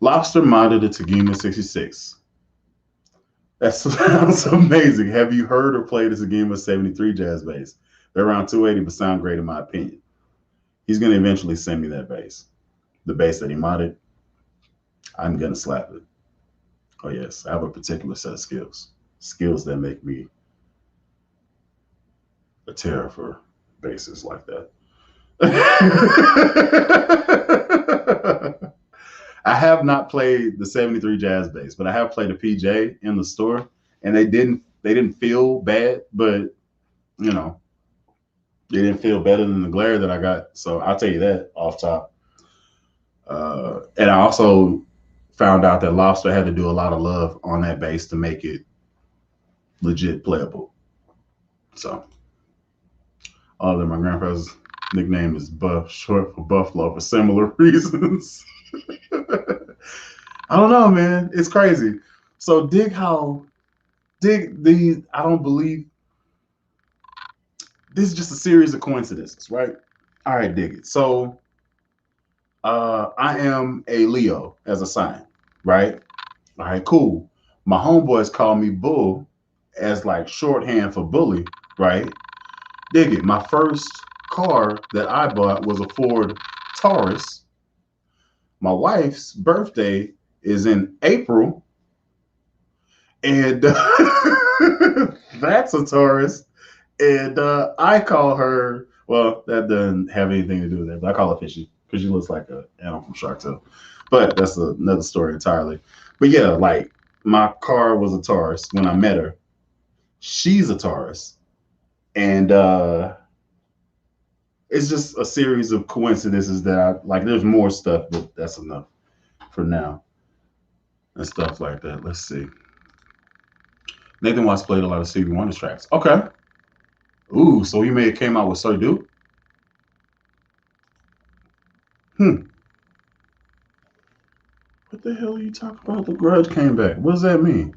Lobster modded a Tagima 66. That sounds amazing. Have you heard or played a Tagima 73 jazz bass? They're around 280 but sound great in my opinion. He's going to eventually send me that bass. The bass that he modded, I'm going to slap it. Oh, yes. I have a particular set of skills. Skills that make me a terror for basses like that. I have not played the 73 jazz bass, but I have played a PJ in the store and they didn't feel bad, but you know, they didn't feel better than the glare that I got. So I'll tell you that off top. And I also found out that Lobster had to do a lot of love on that bass to make it legit playable. So other than my grandpa's nickname is Buff, short for Buffalo for similar reasons. I don't know, man. It's crazy. So dig these. I don't believe this is just a series of coincidences, right? All right, dig it. So I am a Leo as a sign, right? All right, cool. My homeboys call me Bull as like shorthand for bully, right? Dig it. My first car that I bought was a Ford Taurus. My wife's birthday is in April, and that's a Taurus. And I call her, well, that doesn't have anything to do with that, but I call her Fishy because she looks like an animal from Shark Tale. But that's another story entirely. But yeah, like my car was a Taurus when I met her. She's a Taurus. And it's just a series of coincidences that I like. There's more stuff, but that's enough for now and stuff like that. Let's see. Nathan Watts played a lot of Stevie Wonder tracks. Okay. Ooh, so he may have came out with Sir Duke. Hmm. What the hell are you talking about? The Grudge came back. What does that mean?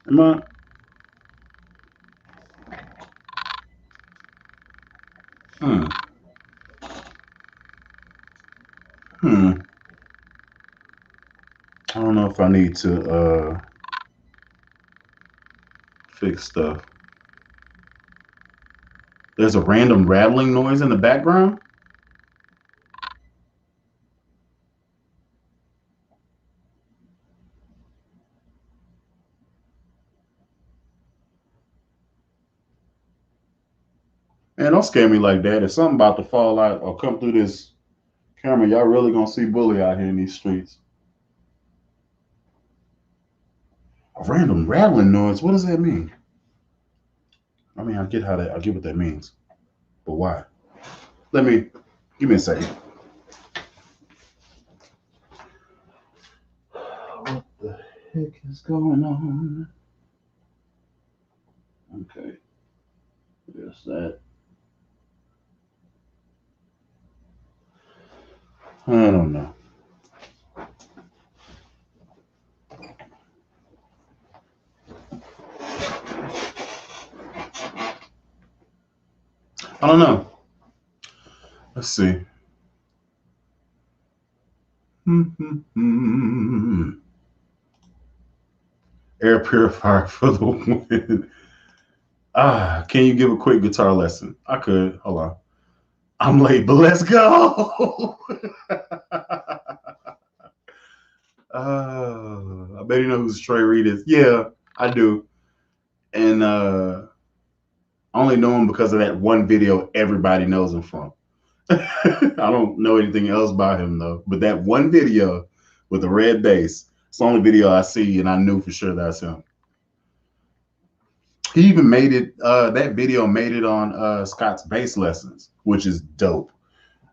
Am I? Hmm. Hmm. I don't know if I need to fix stuff. There's a random rattling noise in the background. Man, don't scare me like that. If something about to fall out or come through this camera, y'all really gonna see bully out here in these streets. A random rattling noise. What does that mean? I mean, I get what that means, but why? Give me a second. What the heck is going on? Okay, there's that. I don't know. I don't know. Let's see. Air purifier for the win. Can you give a quick guitar lesson? I could. Hold on. I'm late, but let's go. I bet you know who Stray Reed is. Yeah, I do. And I only know him because of that one video everybody knows him from. I don't know anything else about him though. But that one video with the red bass, it's the only video I see, and I knew for sure that's him. He even made it. That video made it on Scott's bass lessons, which is dope.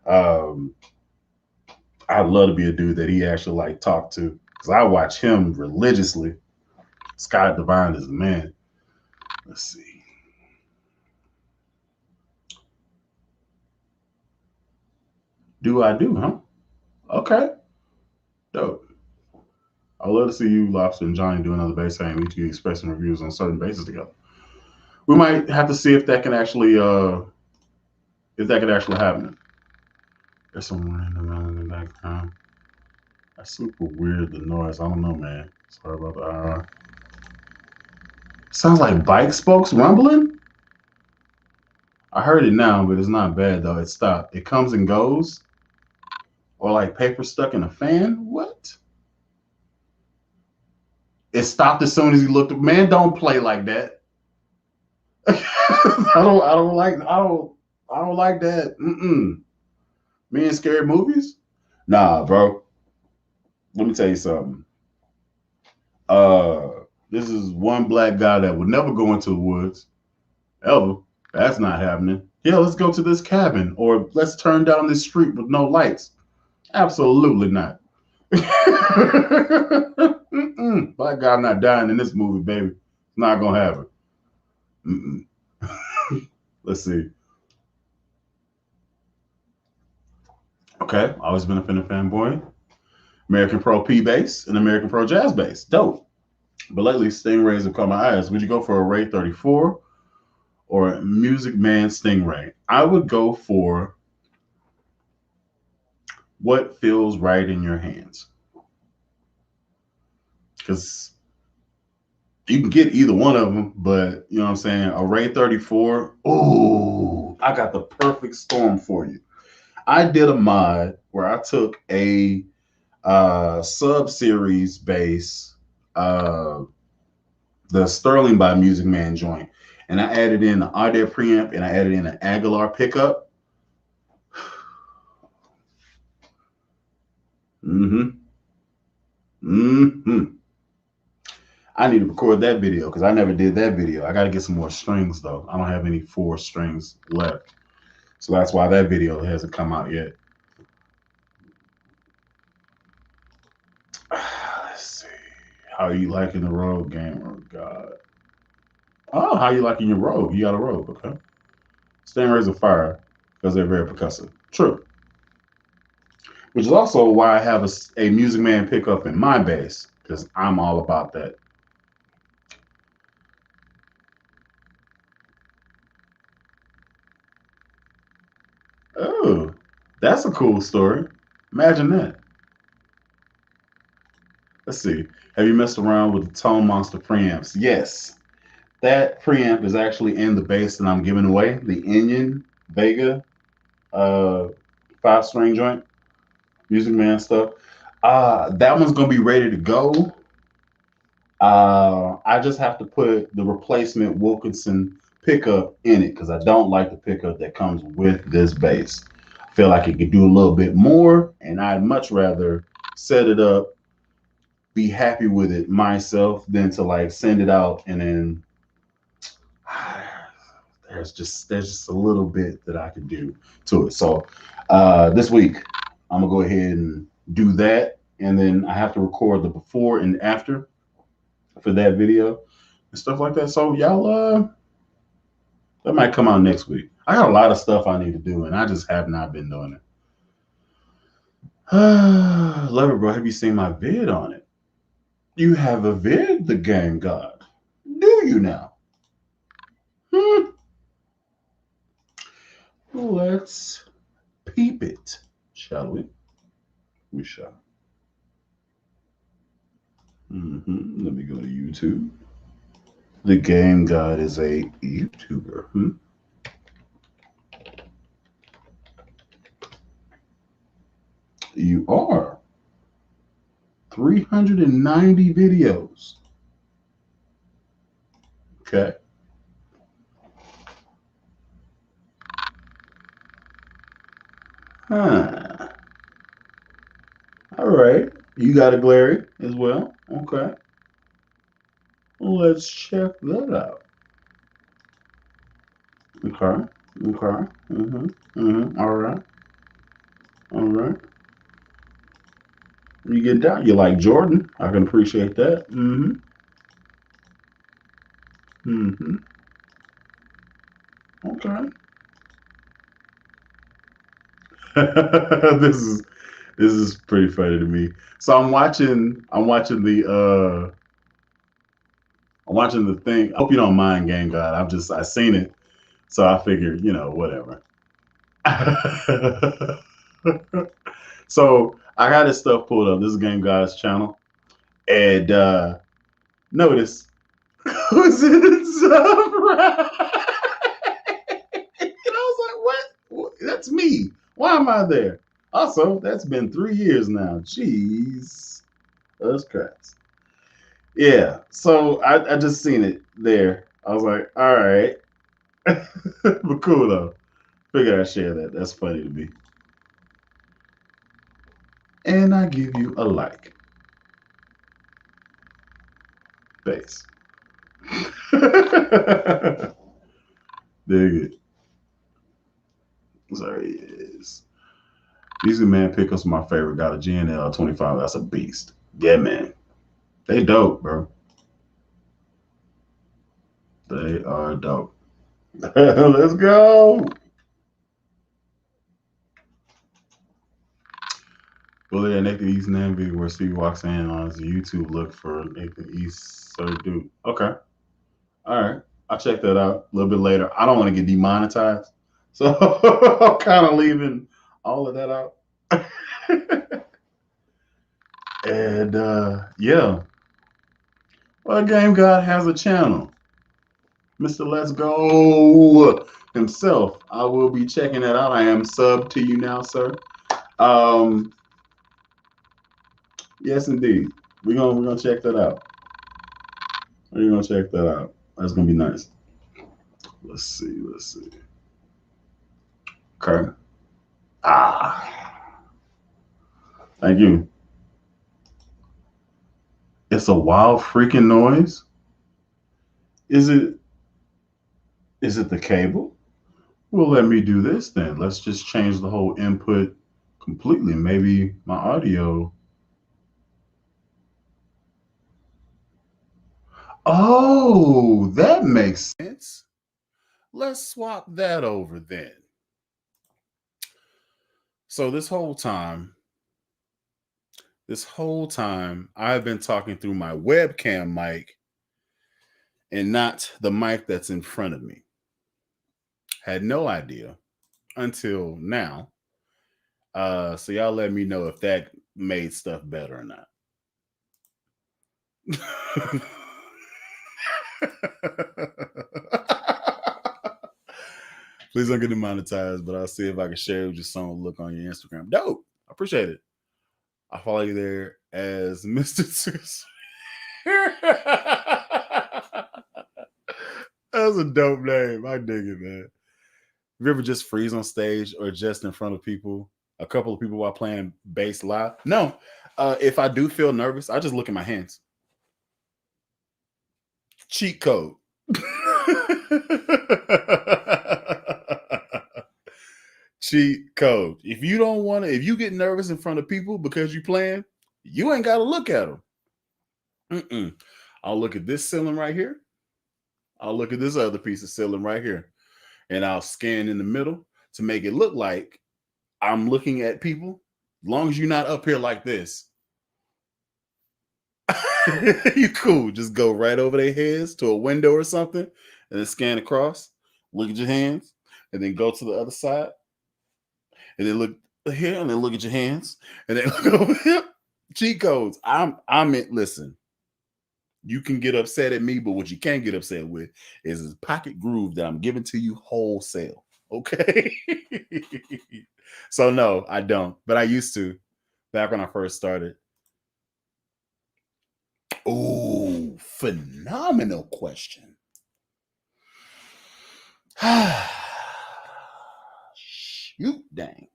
Um, I'd love to be a dude that he actually like talked to because I watch him religiously. Scott Divine is the man. Let's see. Do I do, huh? Okay. Dope. I'd love to see you, Lobster, and Johnny do another bass game, each of you expressing reviews on certain bases together. We might have to see if that can actually happen. There's some random in the background. That's super weird, the noise. I don't know, man. Sorry about that. Sounds like bike spokes rumbling. I heard it now, but it's not bad though. It stopped. It comes and goes. Or like paper stuck in a fan. What? It stopped as soon as he looked. Man, don't play like that. I don't like that. Me and scary movies? Nah, bro. Let me tell you something. Uh, this is one black guy that would never go into the woods ever. That's not happening. Yeah, let's go to this cabin or let's turn down this street with no lights. Absolutely not. Black guy not dying in this movie, baby. It's not gonna happen. Let's see. Okay, always been a Fender fanboy. American Pro P bass and American Pro Jazz bass. Dope. But lately, Stingrays have caught my eyes. Would you go for a Ray 34 or a Music Man Stingray? I would go for what feels right in your hands. Because you can get either one of them, but you know what I'm saying? A Ray 34, oh, I got the perfect storm for you. I did a mod where I took a sub-series bass, the Sterling by Music Man joint, and I added in an Audio preamp and I added in an Aguilar pickup. Mm-hmm. Mm-hmm. I need to record that video because I never did that video. I got to get some more strings though. I don't have any 4 strings left. So that's why that video hasn't come out yet. Let's see. How are you liking the Rogue game? Oh, God. Oh, how you liking your Rogue? You got a Rogue, okay. Stingrays are fire because they're very percussive. True. Which is also why I have a Music Man pickup in my bass because I'm all about that. Oh, that's a cool story. Imagine that. Let's see. Have you messed around with the Tone Monster preamps? Yes. That preamp is actually in the bass that I'm giving away, the Inion Vega 5-string joint, Music Man stuff. That one's gonna be ready to go. I just have to put the replacement Wilkinson pickup in it because I don't like the pickup that comes with this bass. I feel like it could do a little bit more, and I'd much rather set it up, be happy with it myself, than to like send it out and then there's just a little bit that I could do to it. So this week I'm gonna go ahead and do that, and then I have to record the before and after for that video and stuff like that. So y'all, that might come out next week. I got a lot of stuff I need to do, and I just have not been doing it. Love it, bro. Have you seen my vid on it? You have a vid, the game god. Do you now? Hmm. Let's peep it, shall we? We shall. Let me go to YouTube. The game god is a YouTuber. You are 390 videos. Okay. Huh. All right. You got a Glary as well. Okay. Let's check that out. Okay. Okay. All right. All right. You get down. You like Jordan. I can appreciate that. Mm-hmm. Okay. this is this is pretty funny to me. So I'm watching the thing. I hope you don't mind, Game God. I seen it, so I figured, whatever. So I got this stuff pulled up. This is Game God's channel, and notice who's in the sub. And I was like, what? That's me. Why am I there? Also, that's been 3 years now. Jeez. That's Christ. Yeah. So I just seen it there. I was like, all right. But cool though. Figured I'd share that. That's funny to me. And I give you a like. Thanks. Dig it. Sorry, yes. These man pickups my favorite. Got a GNL 25. That's a beast. Yeah, man. They dope, bro. They are dope. Let's go. Bully at Nathan East Namby where Steve walks in on his YouTube. Look for Nathan East Sir Dude. Okay. All right. I'll check that out a little bit later. I don't want to get demonetized. So I'm kind of leaving all of that out. And yeah. Well, Game God has a channel. Mr. Let's Go himself. I will be checking that out. I am sub to you now, sir. Yes, indeed. We're gonna check that out. We're gonna check that out. That's gonna be nice. Let's see. Let's see. Okay. Ah, thank you. It's a wild freaking noise. Is it? Is it the cable? Well, let me do this then. Let's just change the whole input completely. Maybe my audio. Oh, that makes sense. Let's swap that over then. So this whole time, I've been talking through my webcam mic and not the mic that's in front of me. Had no idea until now. So y'all let me know if that made stuff better or not. Please don't get demonetized, but I'll see if I can share with you some look on your Instagram. Dope. I appreciate it. I follow you there as Mr. That's a dope name. I dig it, man. You ever just freeze on stage or just in front of people, a couple of people while playing bass live? No. If I do feel nervous, I just look at my hands. Cheat code. Cheat code. If you don't want to, if you get nervous in front of people because you playing, you ain't got to look at them. I'll look at this ceiling right here. I'll look at this other piece of ceiling right here. And I'll scan in the middle to make it look like I'm looking at people. As long as you're not up here like this, you cool. Just go right over their heads to a window or something and then scan across. Look at your hands and then go to the other side and then look here and then look at your hands and then look over here. Cheat codes. Listen, you can get upset at me, but what you can't get upset with is this pocket groove that I'm giving to you wholesale. Okay. So no, I don't, but I used to back when I first started. Oh, phenomenal question. Shoot, dang.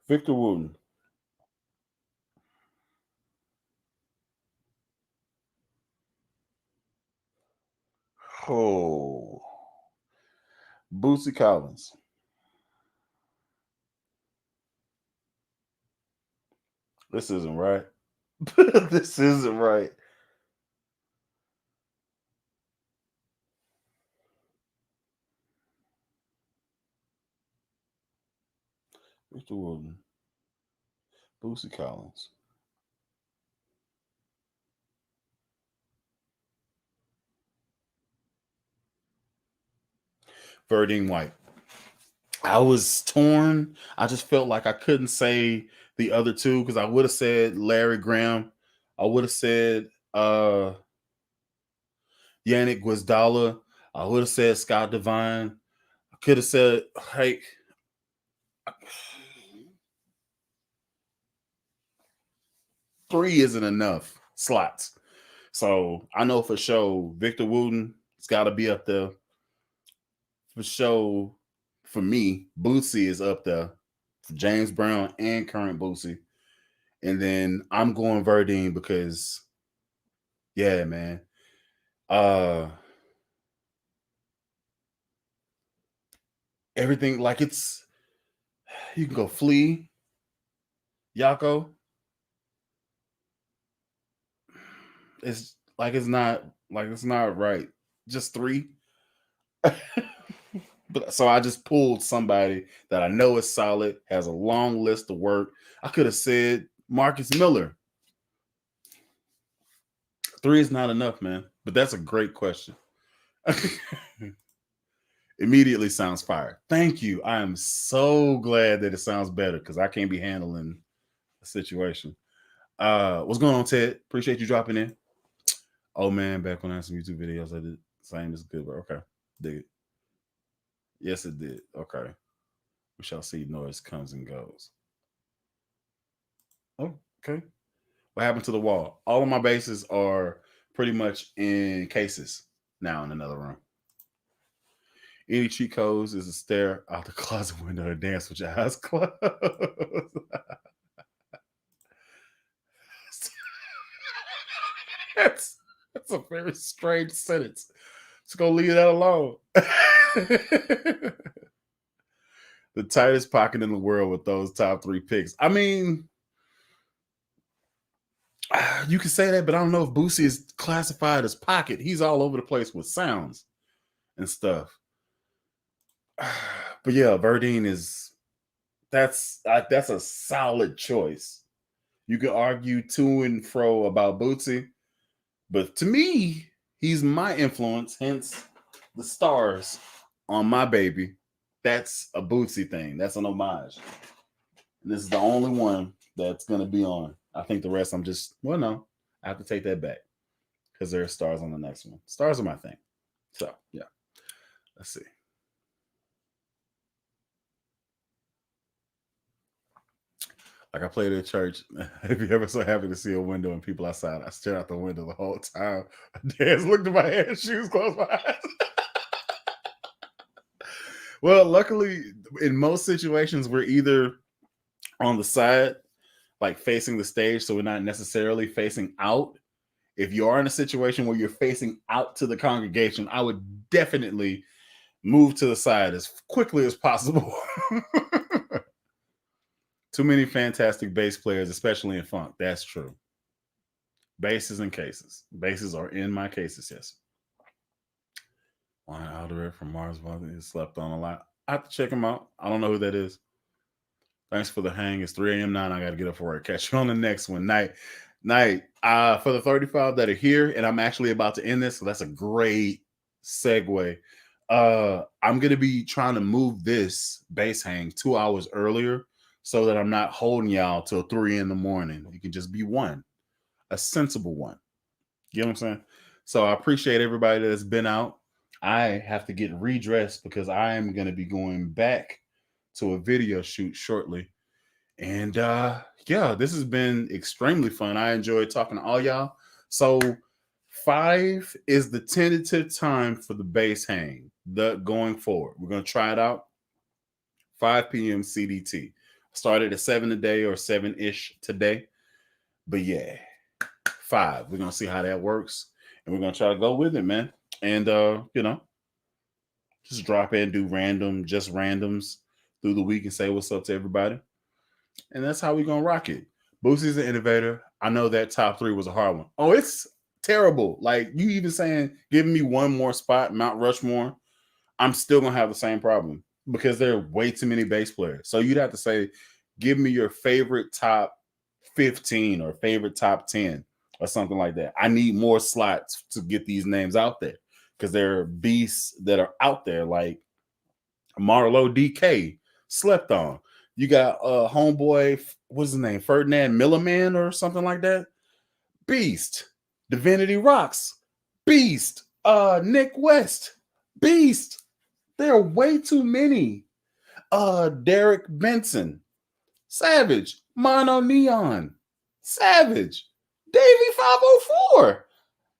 Victor Wooten. Oh, Bootsy Collins. This isn't right. This isn't right. Victor Wooten. Bootsy Collins. Verdine White. I was torn. I just felt like I couldn't say the other two because I would have said Larry Graham. I would have said Yannick Guazdala. I would have said Scott Devine. I could have said, hey, three isn't enough slots. So I know for sure Victor Wooten has got to be up there. For sure, for me, Bootsy is up there. For James Brown and current Bootsy. And then I'm going Verdine because, yeah, man. Everything like it's you can go Flea, Yako. It's not right. Just three. But so I just pulled somebody that I know is solid, has a long list of work. I could have said Marcus Miller. Three is not enough, man. But that's a great question. Immediately sounds fire. Thank you. I am so glad that it sounds better because I can't be handling the situation. What's going on, Ted? Appreciate you dropping in. Oh man, back when I had some YouTube videos, I did same as good, but okay. Dig it. Yes, it did. Okay. We shall see. Noise comes and goes. Oh, okay. What happened to the wall? All of my bases are pretty much in cases now in another room. Any cheat codes is a stare out the closet window and dance with your eyes closed. that's, that's a very strange sentence. Just gonna leave that alone. The tightest pocket in the world with those top three picks. I mean, you can say that, but I don't know if Boosie is classified as pocket. He's all over the place with sounds and stuff. But yeah, Verdine is that's a solid choice. You can argue to and fro about Bootsy, but to me, he's my influence. Hence, the stars on my baby. That's a Bootsy thing. That's an homage. And this is the only one that's gonna be on. I think the rest I'm just no. I have to take that back because there are stars on the next one. Stars are my thing. So yeah, let's see. Like I played at church. If you ever so happy to see a window and people outside, I stared out the window the whole time. Dad's looked at my head, shoes closed my eyes. Well, luckily, in most situations, we're either on the side, like facing the stage, so we're not necessarily facing out. If you are in a situation where you're facing out to the congregation, I would definitely move to the side as quickly as possible. Too many fantastic bass players, especially in funk. That's true. Basses and cases. Basses are in my cases, yes. Juan Alderete from Mars Volta is slept on a lot. I have to check him out. I don't know who that is. Thanks for the hang. It's 3 a.m. 9. I got to get up for work. Catch you on the next one. Night. For the 35 that are here, and I'm actually about to end this, so that's a great segue. I'm going to be trying to move this bass hang 2 hours earlier so that I'm not holding y'all till 3 in the morning. You can just be one, a sensible one. You know what I'm saying? So I appreciate everybody that has been out. I have to get redressed because I am going to be going back to a video shoot shortly. And yeah, this has been extremely fun. I enjoyed talking to all y'all. So 5 is the tentative time for the bass hang going forward. We're going to try it out 5 p.m. CDT. Started at 7 today or 7-ish today. But yeah, 5. We're going to see how that works. And we're going to try to go with it, man. And, just drop in, do randoms through the week and say what's up to everybody. And that's how we're going to rock it. Boosie's an innovator. I know that top 3 was a hard one. Oh, it's terrible. Like, you even saying, giving me one more spot, Mount Rushmore, I'm still going to have the same problem because there are way too many bass players. So you'd have to say, give me your favorite top 15 or favorite top 10 or something like that. I need more slots to get these names out there because there are beasts that are out there like Marlo DK, slept on. You got homeboy, what's his name? Ferdinand Milliman or something like that. Beast. Divinity Rocks. Beast. Nick West. Beast. There are way too many. Derek Benson. Savage. Mono Neon. Savage. Davey 504.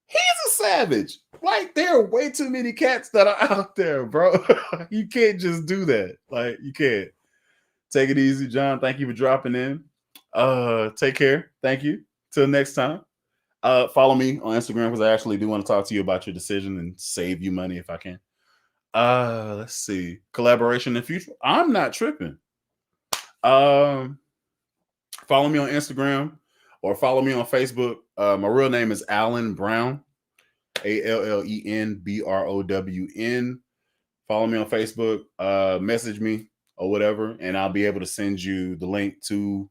He's a savage. Like, there are way too many cats that are out there, bro. You can't just do that. Like, you can't. Take it easy, John. Thank you for dropping in. Take care. Thank you. Till next time. Follow me on Instagram because I actually do want to talk to you about your decision and save you money if I can. Let's see. Collaboration in the future. I'm not tripping. Follow me on Instagram or follow me on Facebook. My real name is Allen Brown. ALLENBROWN. Follow me on Facebook. Message me or whatever, and I'll be able to send you the link to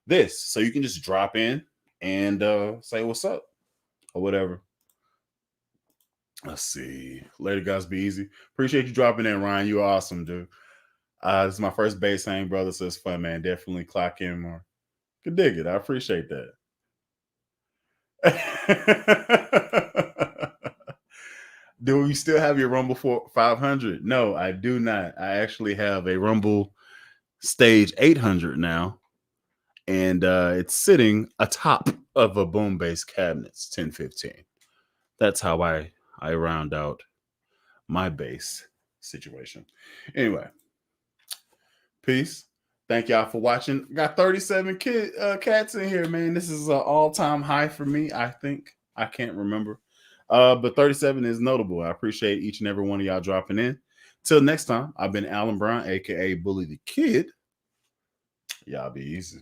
this. So you can just drop in and say what's up or whatever. Let's see. Later, guys. Be easy. Appreciate you dropping in, Ryan. You're awesome, dude. This is my first bass hang, brother, so it's fun, man. Definitely clock in more. Could dig it. I appreciate that. Do you still have your Rumble 500? No, I do not. I actually have a Rumble Stage 800 now, and it's sitting atop of a boom bass cabinets 1015. That's how I round out my bass situation. Anyway, peace. Thank y'all for watching. Got 37 cats in here, man. This is an all-time high for me, I think. I can't remember. But 37 is notable. I appreciate each and every one of y'all dropping in. Till next time, I've been Allen Brown, a.k.a. Bully the Kid. Y'all be easy.